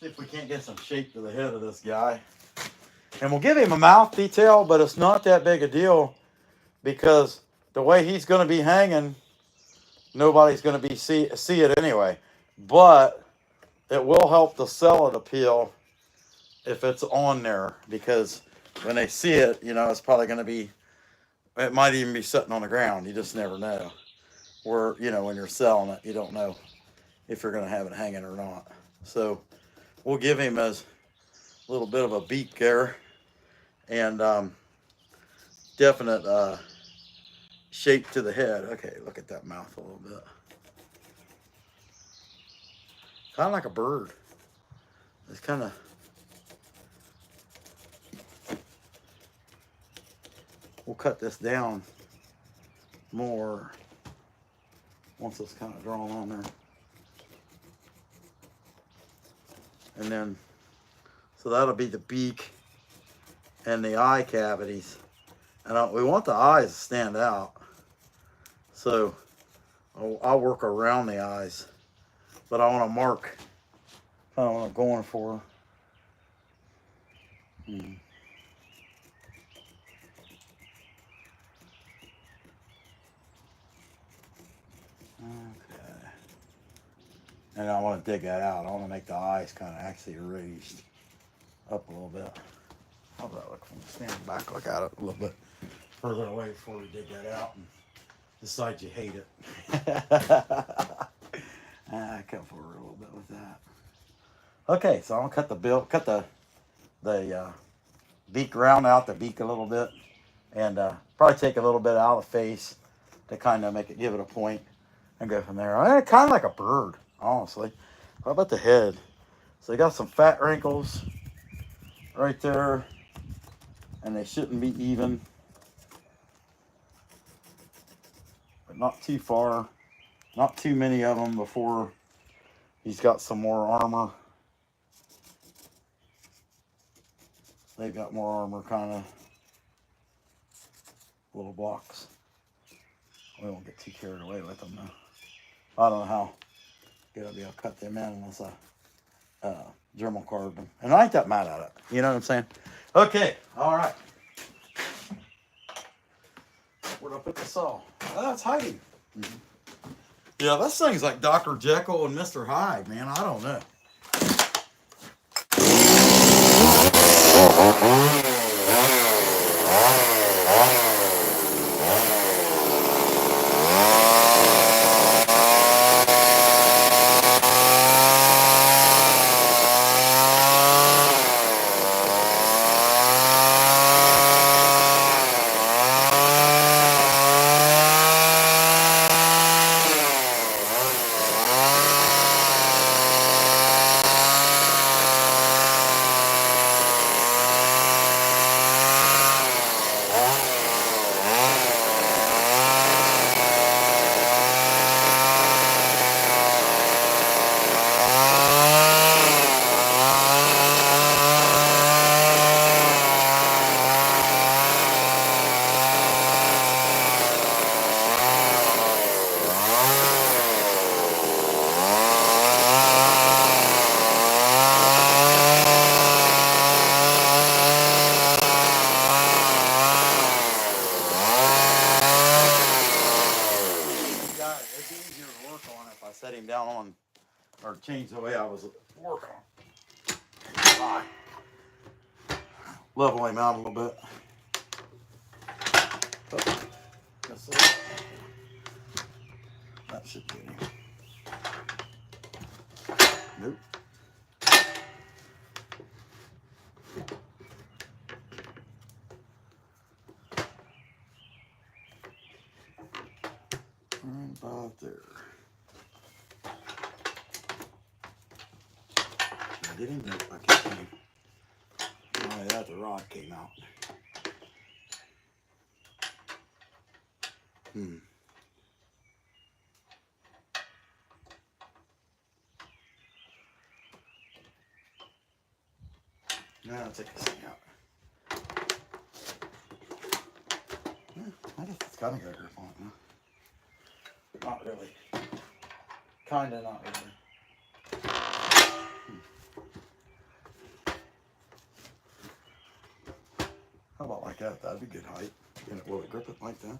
See if we can't get some shape to the head of this guy. And we'll give him a mouth detail, but it's not that big a deal because the way he's going to be hanging, nobody's going to be see it anyway. But it will help the cellular appeal if it's on there, because when they see it, you know, it's probably going to be, it might even be sitting on the ground. You just never know. Or, you know, when you're selling it, you don't know if you're going to have it hanging or not. So we'll give him a little bit of a beak there, and definite shape to the head. Okay, look at that mouth a little bit. Kind of like a bird. It's kind of, we'll cut this down more once it's kind of drawn on there. And then, so that'll be the beak and the eye cavities. And we want the eyes to stand out. So I'll work around the eyes, but I want to mark kind of what I'm going for. Okay. And I want to dig that out. I want to make the eyes kind of actually raised up a little bit. How does that look from standing back? Look at it a little bit further away before we dig that out and decide you hate it. I come forward a little bit with that. Okay, so I'm gonna cut the bill, cut the beak round out the beak a little bit, and probably take a little bit out of the face to kind of make it, give it a point, and go from there. Kind of like a bird, honestly. How about the head? So you got some fat wrinkles right there, and they shouldn't be even, but not too far, not too many of them before he's got some more armor. They've got more armor, kind of little blocks. We won't get too carried away with them though. I don't know how good I'll be able to cut them in unless I Dremel carved them. And I ain't that mad at it. You know what I'm saying? Okay, all right. Where'd I put the saw? Oh, that's hiding. Yeah, this thing's like Dr. Jekyll and Mr. Hyde, man. I don't know. Set him down on, or change the way I was working on. Level him out a little bit. Oh, that should get him. Nope. Right about there. I didn't know I can't see. Oh, yeah, the rod came out. Now I'll take this thing out. I guess it's got a good grip on it now. Not really. Kinda, not really. How about like that? That'd be good height. Will it grip it like that?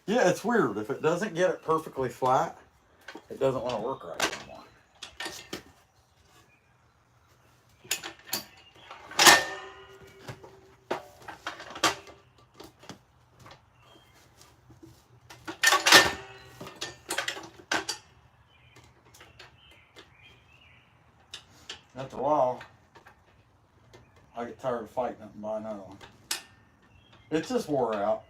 Yeah, it's weird. If it doesn't get it perfectly flat, it doesn't want to work right anymore. After a while, I get tired of fighting it and buy another one. It just wore out.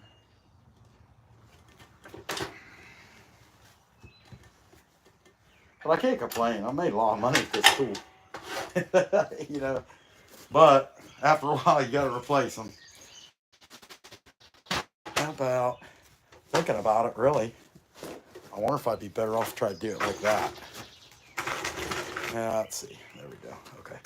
But I can't complain. I made a lot of money with this tool. You know. But after a while, you got to replace them. How about thinking about it, really? I wonder if I'd be better off to try to do it like that. Let's see. There we go. Okay.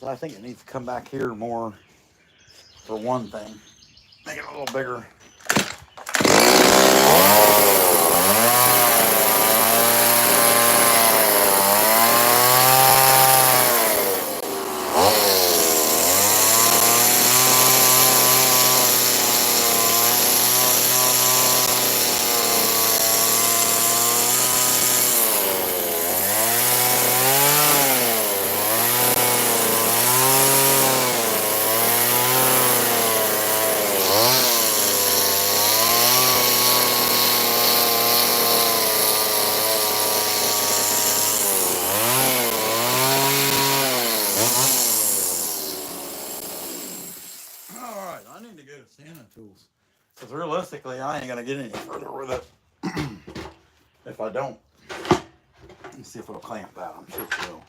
I think it needs to come back here more for one thing. Make it a little bigger. Alright, I need to go to Santa Tools. Because realistically, I ain't going to get any further with it if I don't. Let's see if it'll clamp out. I'm sure it will.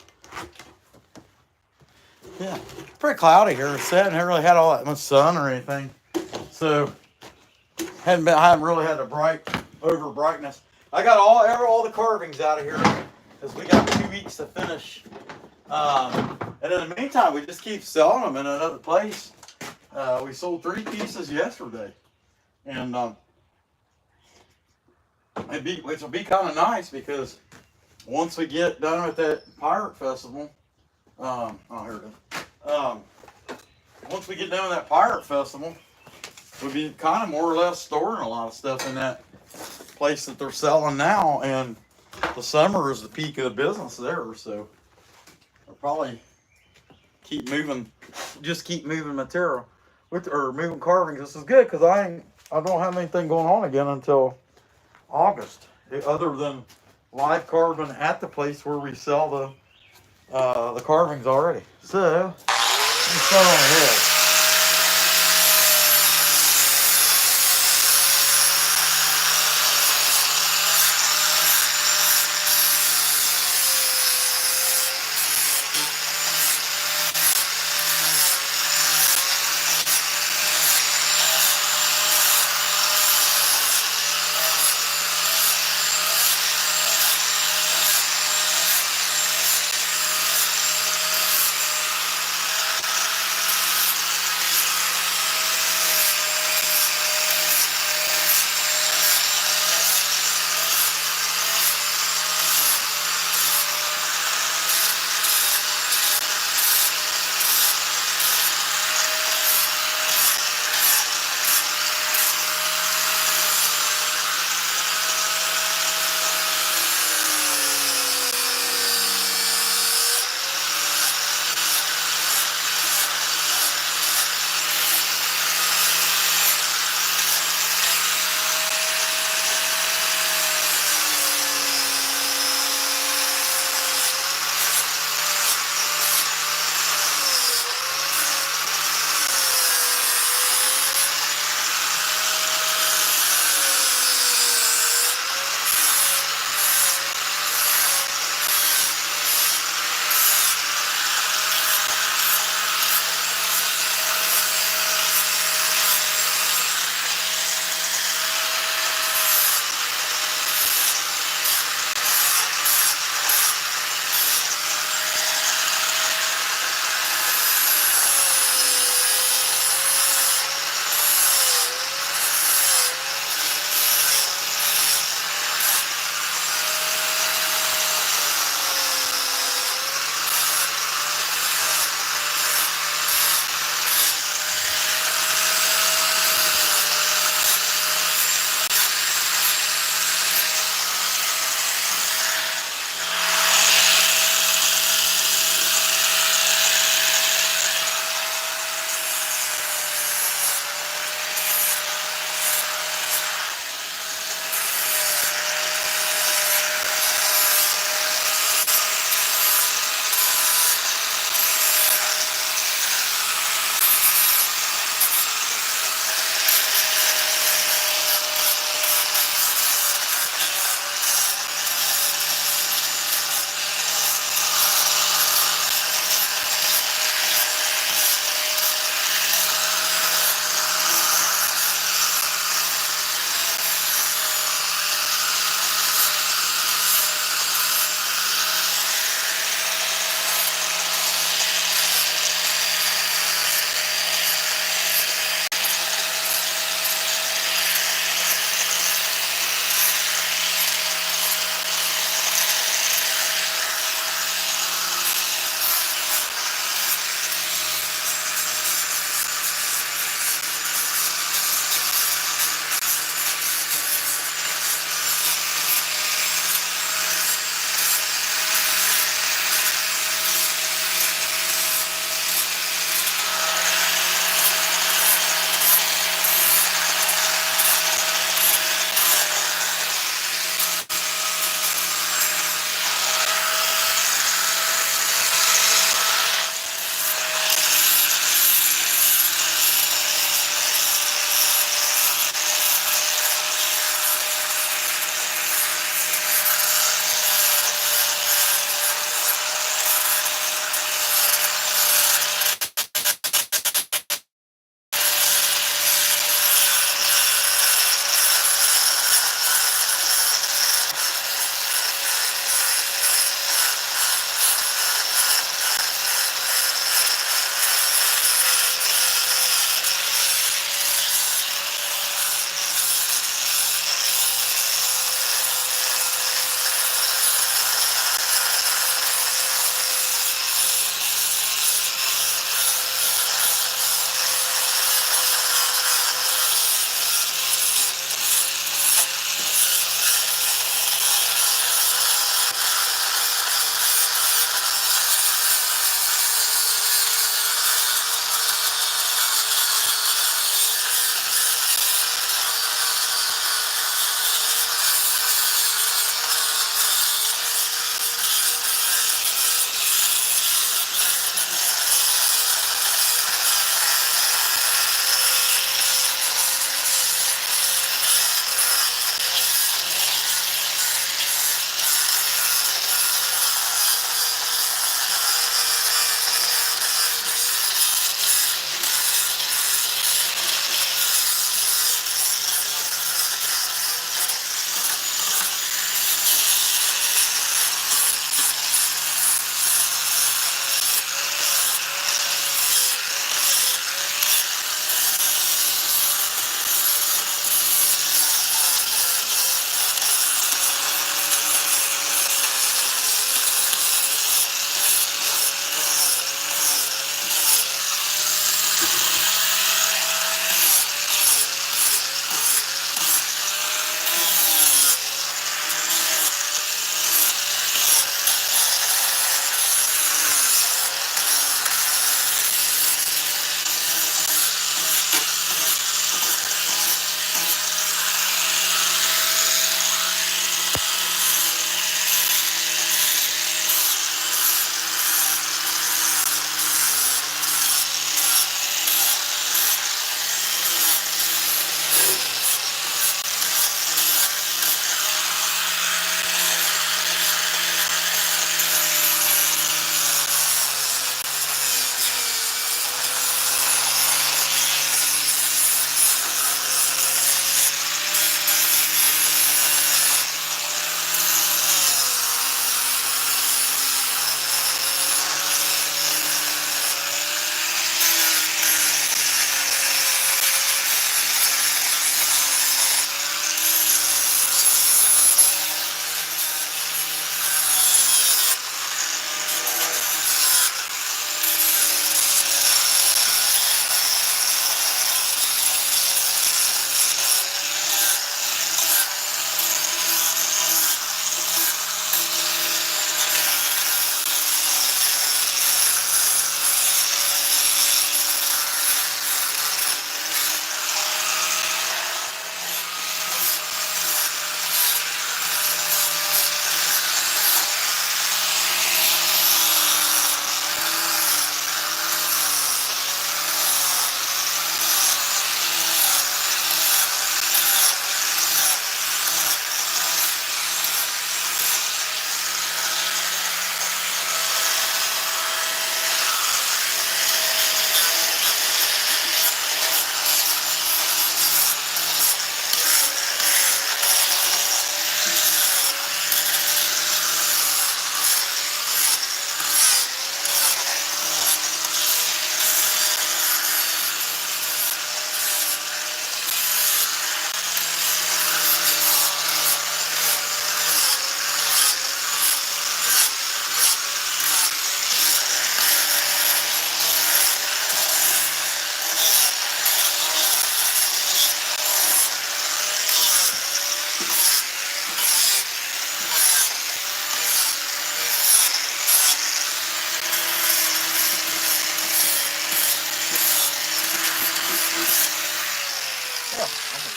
Yeah, it's pretty cloudy here. It's set. Haven't really had all that much sun or anything. So, I haven't really had a over brightness. I got all the carvings out of here because we got 2 weeks to finish. And in the meantime, we just keep selling them in another place. We sold 3 pieces yesterday, and which will be kind of nice because once we get done with that pirate festival, oh here it is. Once we get done with that pirate festival, we'll be kind of more or less storing a lot of stuff in that place that they're selling now, and the summer is the peak of the business there, so I'll probably keep moving material or moving carvings. This is good because I don't have anything going on again until August, other than live carving at the place where we sell the carvings already. So let's start on ahead.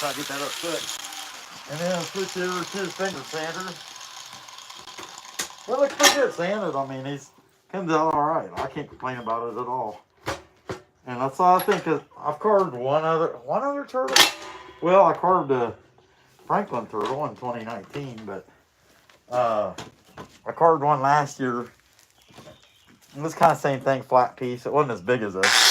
try to get that up quick. And then I'll switch over to the finger sander. Well, it looks pretty good sanded. I mean, he's comes out all right. I can't complain about it at all. And that's all I think. I've carved one other turtle. Well, I carved a Franklin turtle in 2019, but I carved one last year. It was kind of same thing, flat piece. It wasn't as big as this.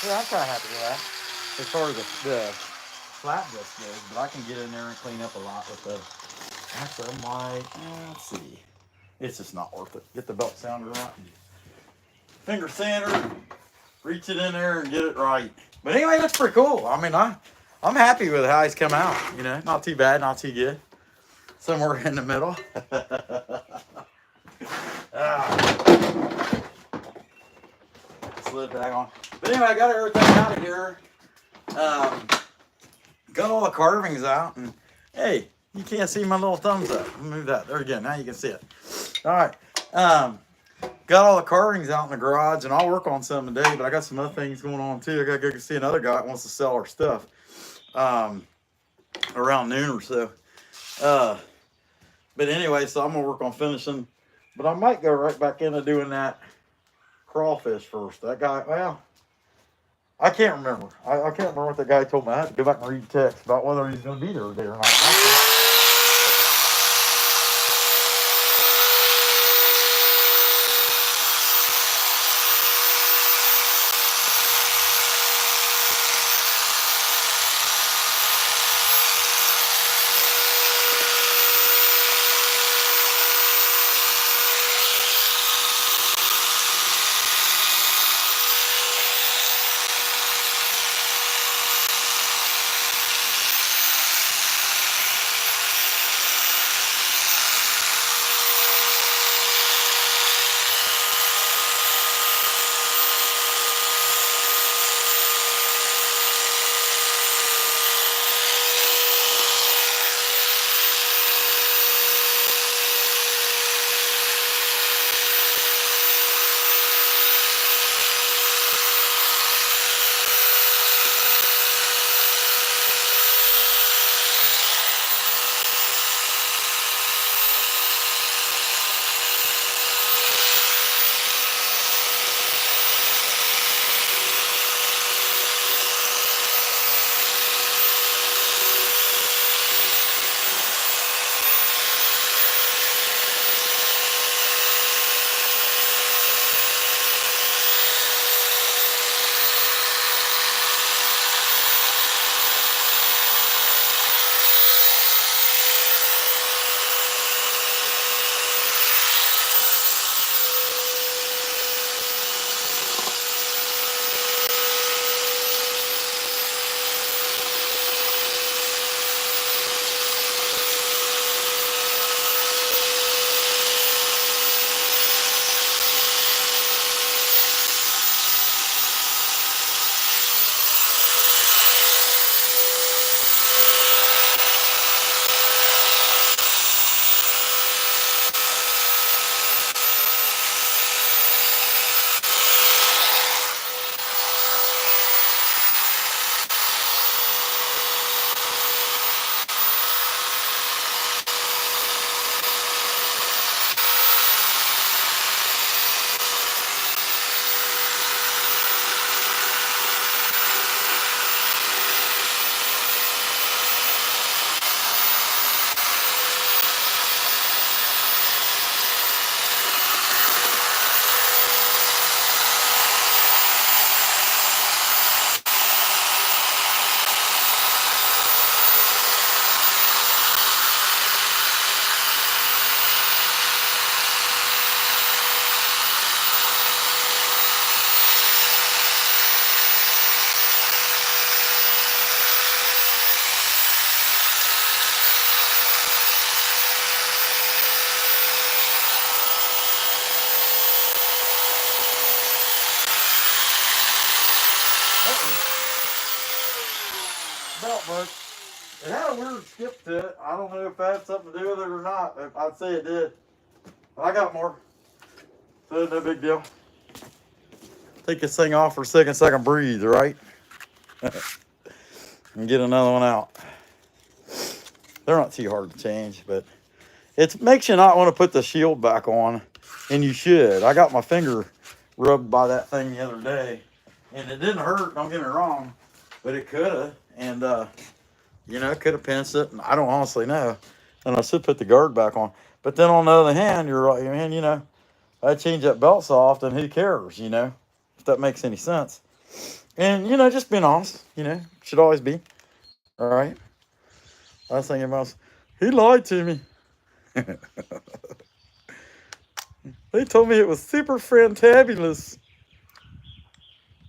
Yeah, I'm kind of happy with that. As far as the flat disc goes, but I can get in there and clean up a lot with the. Actually, I'm like, let's see. It's just not worth it. Get the belt sounder right. Finger sander, reach it in there and get it right. But anyway, that's pretty cool. I mean, I'm happy with how he's come out. You know, not too bad, not too good. Somewhere in the middle. Slid back on. But anyway, I got everything out of here. Got all the carvings out, and hey, you can't see my little thumbs up. Move that. There again. Now you can see it. All right. Got all the carvings out in the garage, and I'll work on some today, but I got some other things going on too. I got to go see another guy that wants to sell our stuff around noon or so. But anyway, so I'm going to work on finishing, but I might go right back into doing that crawfish first. That guy, well, I can't remember. I can't remember what the guy told me. I had to go back and read text about whether he's going to be there today or not. Belt broke. It had a weird skip to it. I don't know if that had something to do with it or not. I'd say it did. I got more. So no big deal. Take this thing off for a second so I can breathe, right? And get another one out. They're not too hard to change, but it makes you not want to put the shield back on, and you should. I got my finger rubbed by that thing the other day, and it didn't hurt, don't get me wrong, but it could have, and it could have pinched it, and I don't honestly know. And I should put the guard back on. But then on the other hand, you're right, man, I change that belt so often, who cares, if that makes any sense. And, just being honest, should always be, all right? I was thinking about, he lied to me. They told me it was super fantabulous.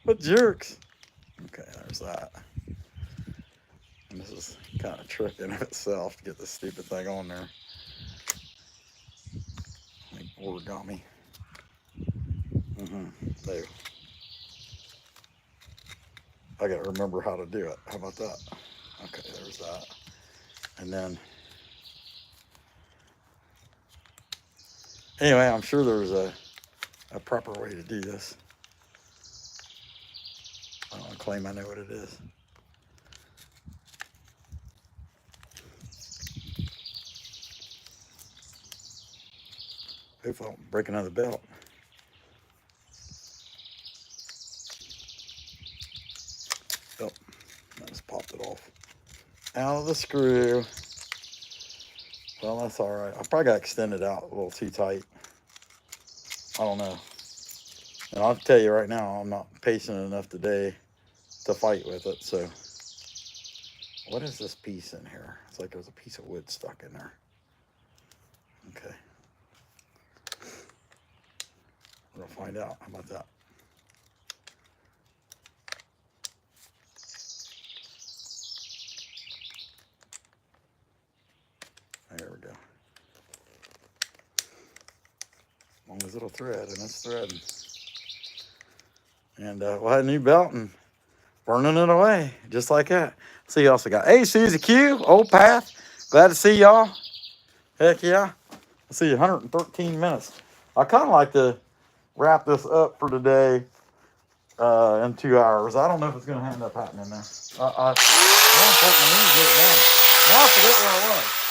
What jerks. Okay, there's that. And this is kind of tricky in itself to get this stupid thing on there. Like origami. There. I gotta remember how to do it. How about that? Okay, there's that. And then, anyway, I'm sure there's a proper way to do this. I don't want to claim I know what it is. Hopefully I don't break another belt. Oh, I just popped it off. Out of the screw. Well, that's all right. I probably got extended out a little too tight. I don't know. And I'll tell you right now, I'm not patient enough today to fight with it. So, what is this piece in here? It's like there's a piece of wood stuck in there. Okay. We're going to find out. How about that? There we go. As long as it'll thread, and it's threading. And we'll have a new belt and burning it away, just like that. See you also got, hey, Susie Q, Old Path. Glad to see y'all. Heck yeah. I'll see you 113 minutes. I kind of like to wrap this up for today in 2 hours. I don't know if it's going to end up happening now. More important than me, get it done. Now I forget where I was.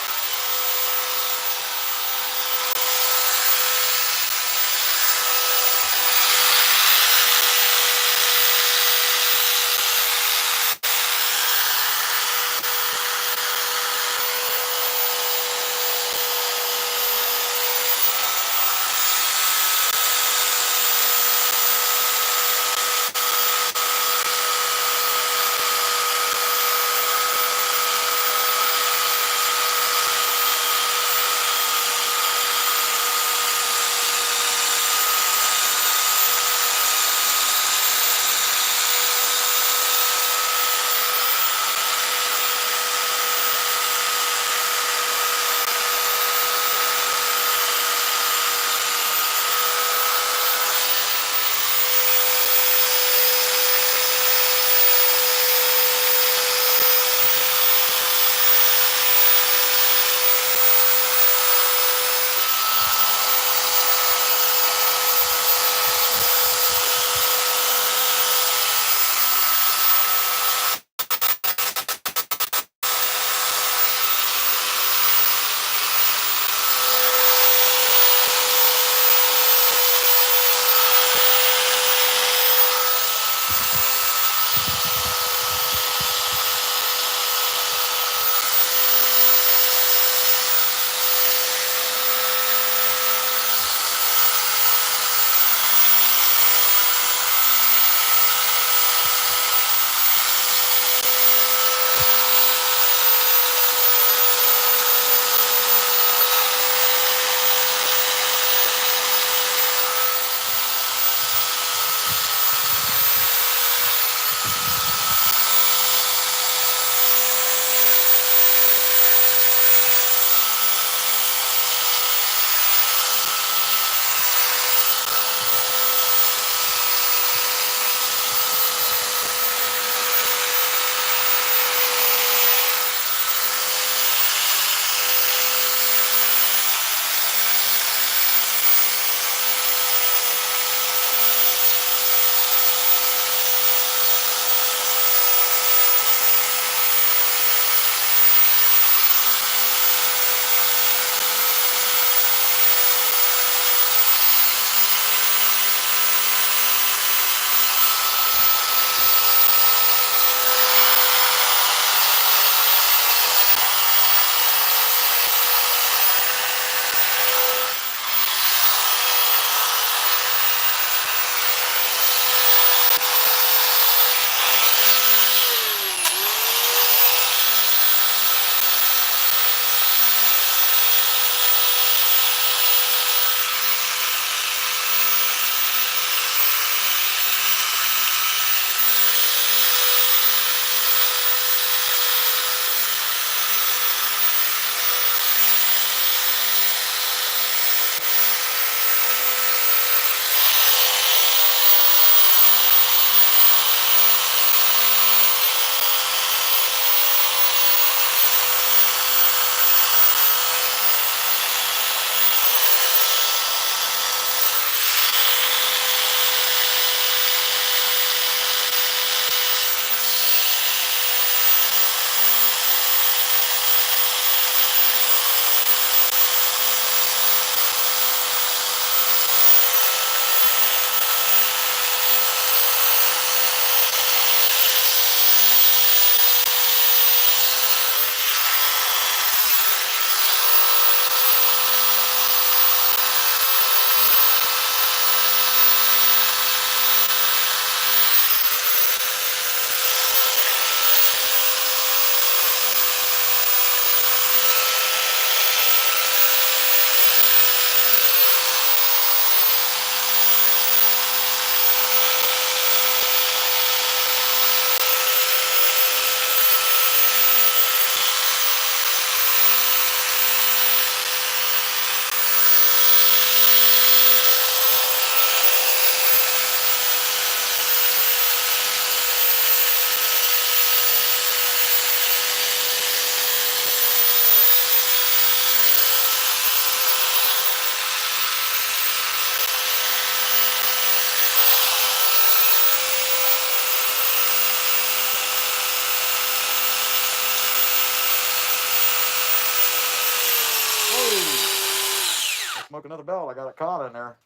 smoke another belt. I got it caught in there.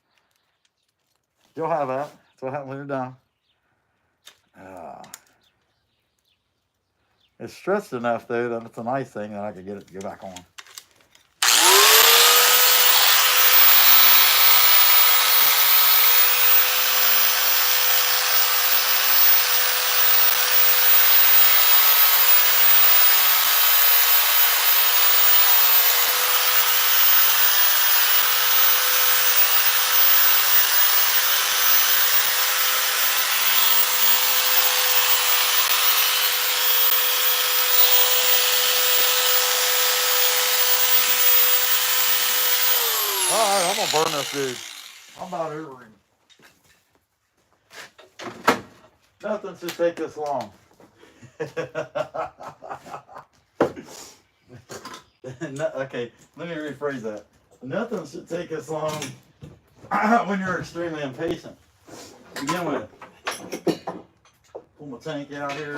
You'll have that. That's what happens when you're done. It's stretched enough, though, that it's a nice thing that I could get it to go back on. Alright, I'm gonna burn this dude. I'm about over him. Nothing should take this long. Okay, let me rephrase that. Nothing should take this long when you're extremely impatient. Begin with. Pull my tank out here.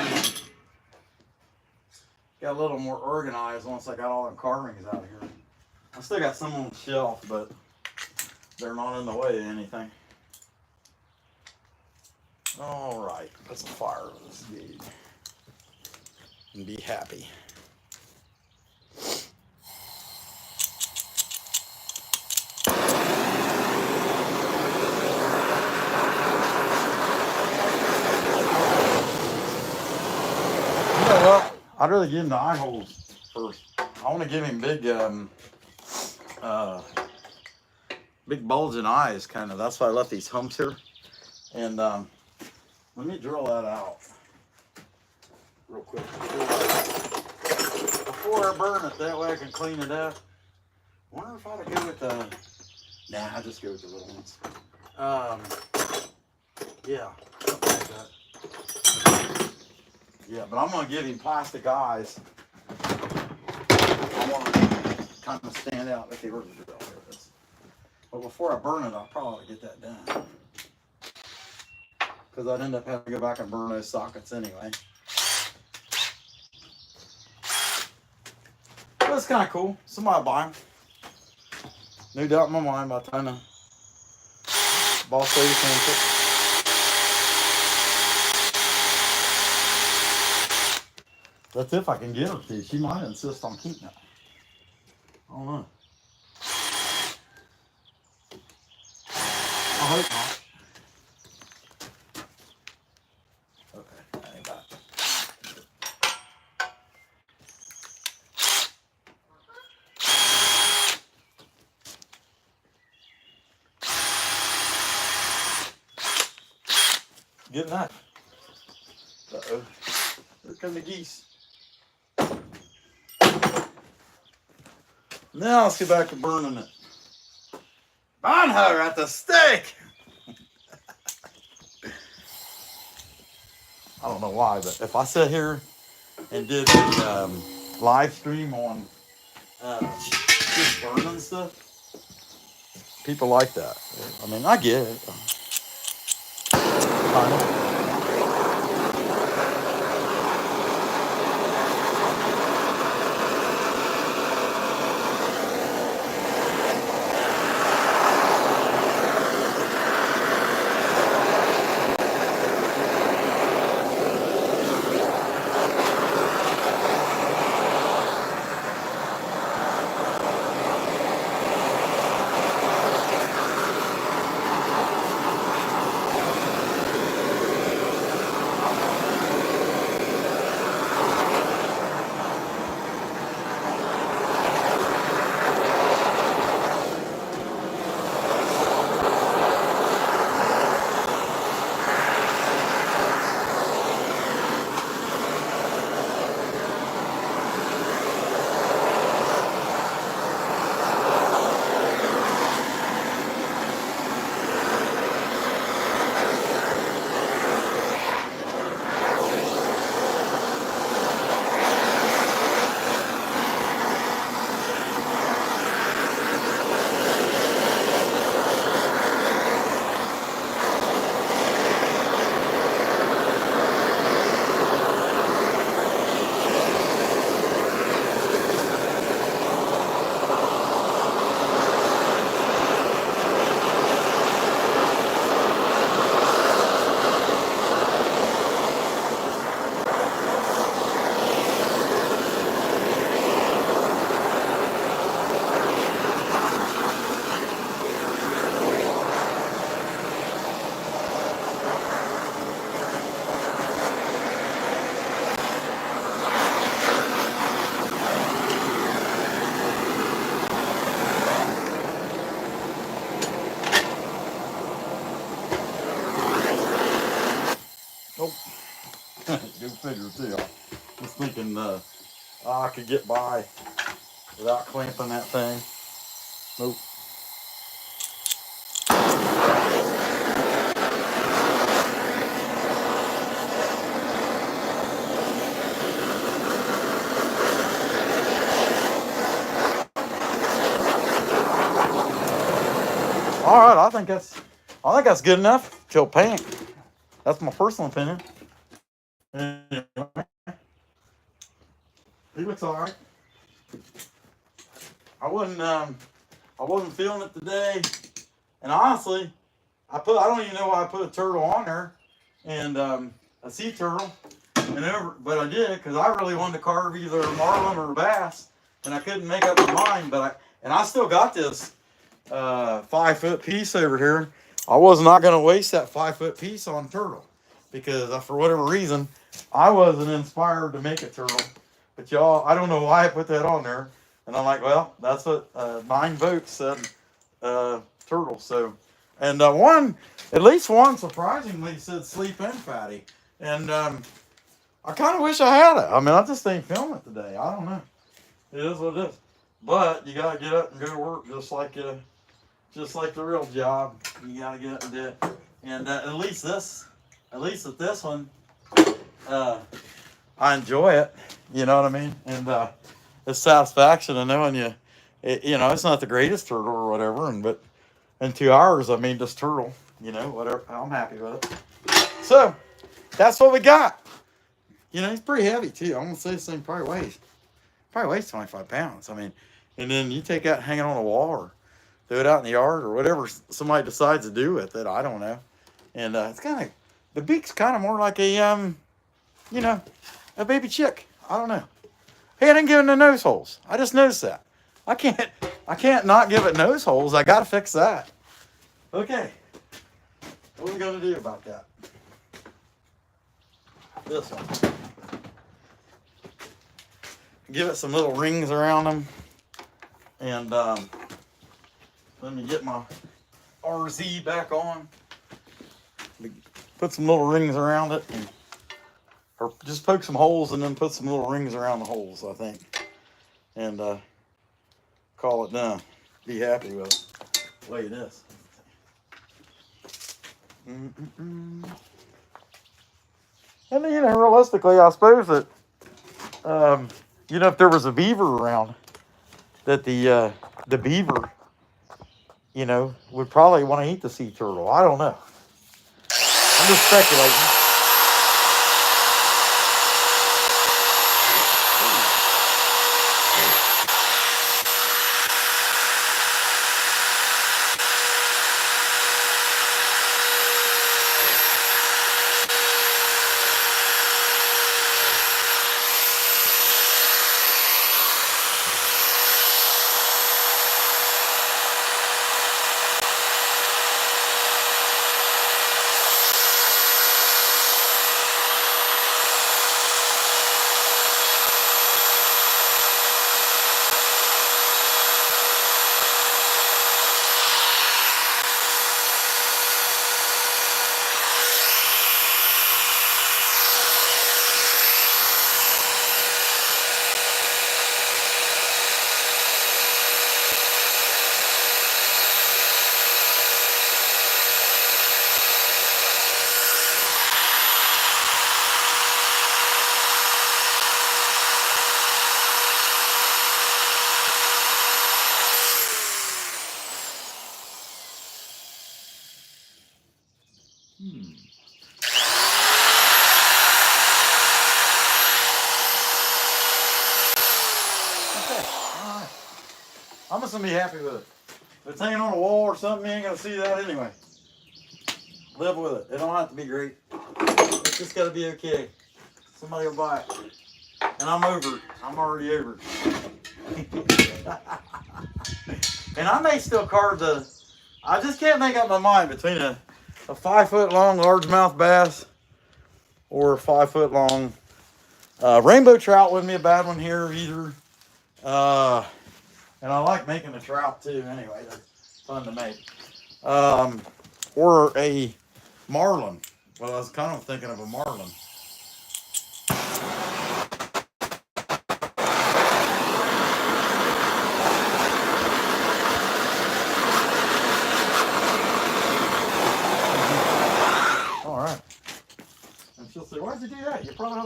Got a little more organized once I got all them carvings out here. I still got some on the shelf, but they're not in the way of anything. All right, put some fire on this dude and be happy. You know what? I'd rather give him the eye holes first. I want to give him big bulging eyes, kind of. That's why I left these humps here. And let me drill that out real quick before I burn it. That way I can clean it up. I wonder if I ought to go with the. Nah, I just go with the little ones. Yeah, something like that. Yeah, but I'm gonna give him plastic eyes. I want to kind of stand out. Okay, where's the drill? There it is. But before I burn it, I'll probably get that done. Because I'd end up having to go back and burn those sockets anyway. But it's kind of cool. Somebody will buy them. No doubt in my mind by the time the boss lady comes it. That's if I can get her to. She might insist on keeping it. I don't know. I hope not. Okay, that ain't bad. Good enough. Uh-oh. Here come the geese. Now let's get back to burning it. Burn her at the stake! I don't know why, but if I sit here and did a live stream on just burning stuff, people like that. I mean, I get it. Kind of. figure too. I was thinking I could get by without clamping that thing. Nope. All right, I think that's good enough till paint. That's my personal opinion. Anyway, he looks all right. I wasn't feeling it today, and honestly, I don't even know why I put a turtle on there, and a sea turtle, but I did because I really wanted to carve either a marlin or a bass, and I couldn't make up my mind. I still got this 5 foot piece over here. I was not going to waste that 5 foot piece on turtle because for whatever reason I wasn't inspired to make a turtle. But y'all, I don't know why I put that on there. And I'm like, well, that's what 9 votes said turtle. So, and at least one surprisingly said sleep in fatty. And I kind of wish I had it. I mean, I just ain't feeling it today. I don't know. It is what it is. But you gotta get up and go to work just like the real job. You gotta get up and do it. And at least with this one, I enjoy it. You know what I mean? And the satisfaction of knowing it's not the greatest turtle or whatever. But in 2 hours, I mean, just turtle. Whatever. I'm happy with it. So that's what we got. He's pretty heavy too. I'm gonna say this thing probably weighs 25 pounds. I mean, and then you take out, hang it on a wall, or do it out in the yard, or whatever somebody decides to do with it. I don't know. And it's the beak's kind of more like a baby chick. I don't know. Hey, I didn't give it no nose holes. I just noticed that. I can't not give it nose holes. I gotta fix that. Okay. What are we gonna do about that? This one. Give it some little rings around them. And let me get my RZ back on. Put some little rings around it. Or just poke some holes and then put some little rings around the holes, I think. And call it done. Be happy with it. The way it is. And realistically, I suppose that if there was a beaver around, that the beaver, would probably want to eat the sea turtle. I don't know. I'm just speculating. I'm just gonna be happy with it. If it's hanging on a wall or something, you ain't gonna see that anyway. Live with it. It don't have to be great. It's just gotta be okay. Somebody will buy it. And I'm over it. I'm already over it. And I may still carve I just can't make up my mind between a 5 foot long largemouth bass or a 5 foot long rainbow trout. Wouldn't be a bad one here either. And I like making a trout too anyway. They're fun to make. Or a marlin. Well, I was kind of thinking of a marlin.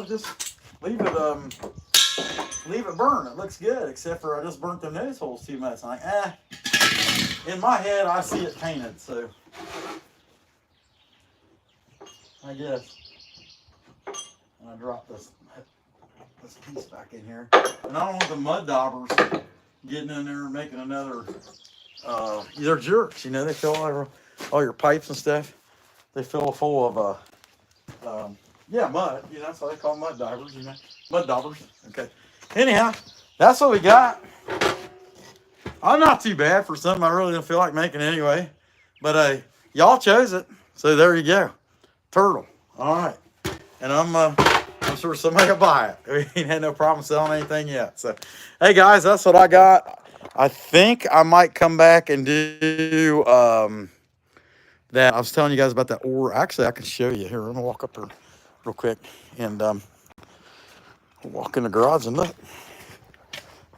to just leave it burn. It looks good, except for I just burnt the nose holes too much. I'm like, in my head, I see it painted, so I guess. And I dropped this piece back in here. And I don't want the mud daubers getting in there and making another, they're jerks, you know, they fill all your pipes and stuff. They fill full of, yeah, mud, you know, that's what they call mud daubers, you know, mud daubers. Okay. Anyhow, that's what we got. I'm not too bad for something I really don't feel like making anyway. But y'all chose it, so there you go. Turtle. All right. And I'm sure somebody will buy it. We ain't had no problem selling anything yet. So, hey guys, that's what I got. I think I might come back and do that. I was telling you guys about that ore. Actually, I can show you here. I'm gonna walk up here real quick and walk in the garage and look.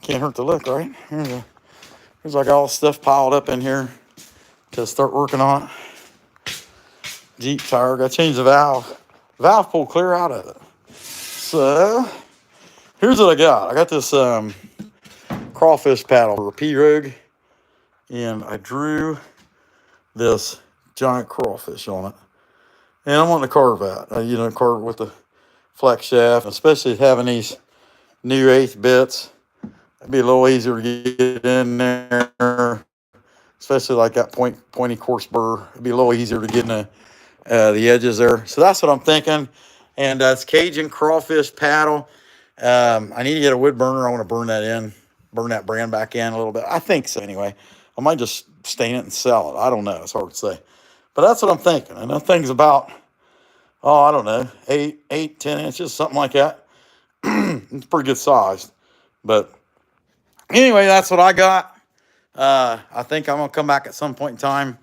Can't hurt to look, right? Here's like all stuff piled up in here to start working on it. Jeep tire, got to change the valve. Valve pulled clear out of it. So, here's what I got. I got this crawfish paddle for a P-Rogue, and I drew this giant crawfish on it. And I'm wanting to carve that, carve it with the flex shaft, especially having these new 1/8 bits. It'd be a little easier to get in there, especially like that pointy coarse burr. It'd be a little easier to get in the edges there. So that's what I'm thinking. And it's Cajun crawfish paddle. I need to get a wood burner. I want to burn that brand back in a little bit. I think so anyway. I might just stain it and sell it. I don't know. It's hard to say. But that's what I'm thinking. And that thing's about, I don't know, 8, 10 inches, something like that. It's pretty good sized. But anyway, that's what I got. I think I'm going to come back at some point in time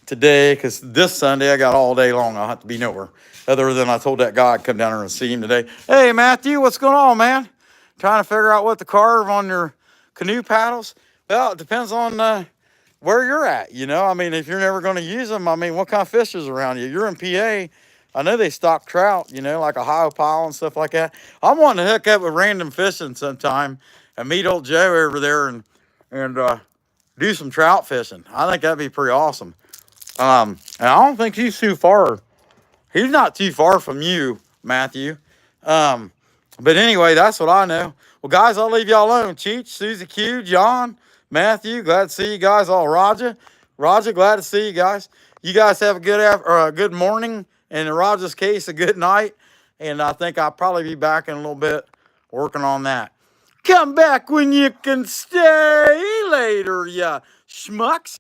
today, because this Sunday I got all day long. I'll have to be nowhere. Other than I told that guy I'd come down there and see him today. Hey, Matthew, what's going on, man? Trying to figure out what to carve on your canoe paddles? Well, it depends on where you're at, you know? I mean, if you're never going to use them, I mean, what kind of fish is around you? You're in PA. I know they stock trout, you know, like Ohio pile and stuff like that. I'm wanting to hook up with random fishing sometime and meet old Joe over there and do some trout fishing. I think that'd be pretty awesome. And I don't think he's too far. He's not too far from you, Matthew. But anyway, that's what I know. Well, guys, I'll leave y'all alone. Cheech, Susie Q, John, Matthew, glad to see you guys all. Roger, glad to see you guys. You guys have a good morning. And in Roger's case, a good night. And I think I'll probably be back in a little bit working on that. Come back when you can stay later, ya schmucks.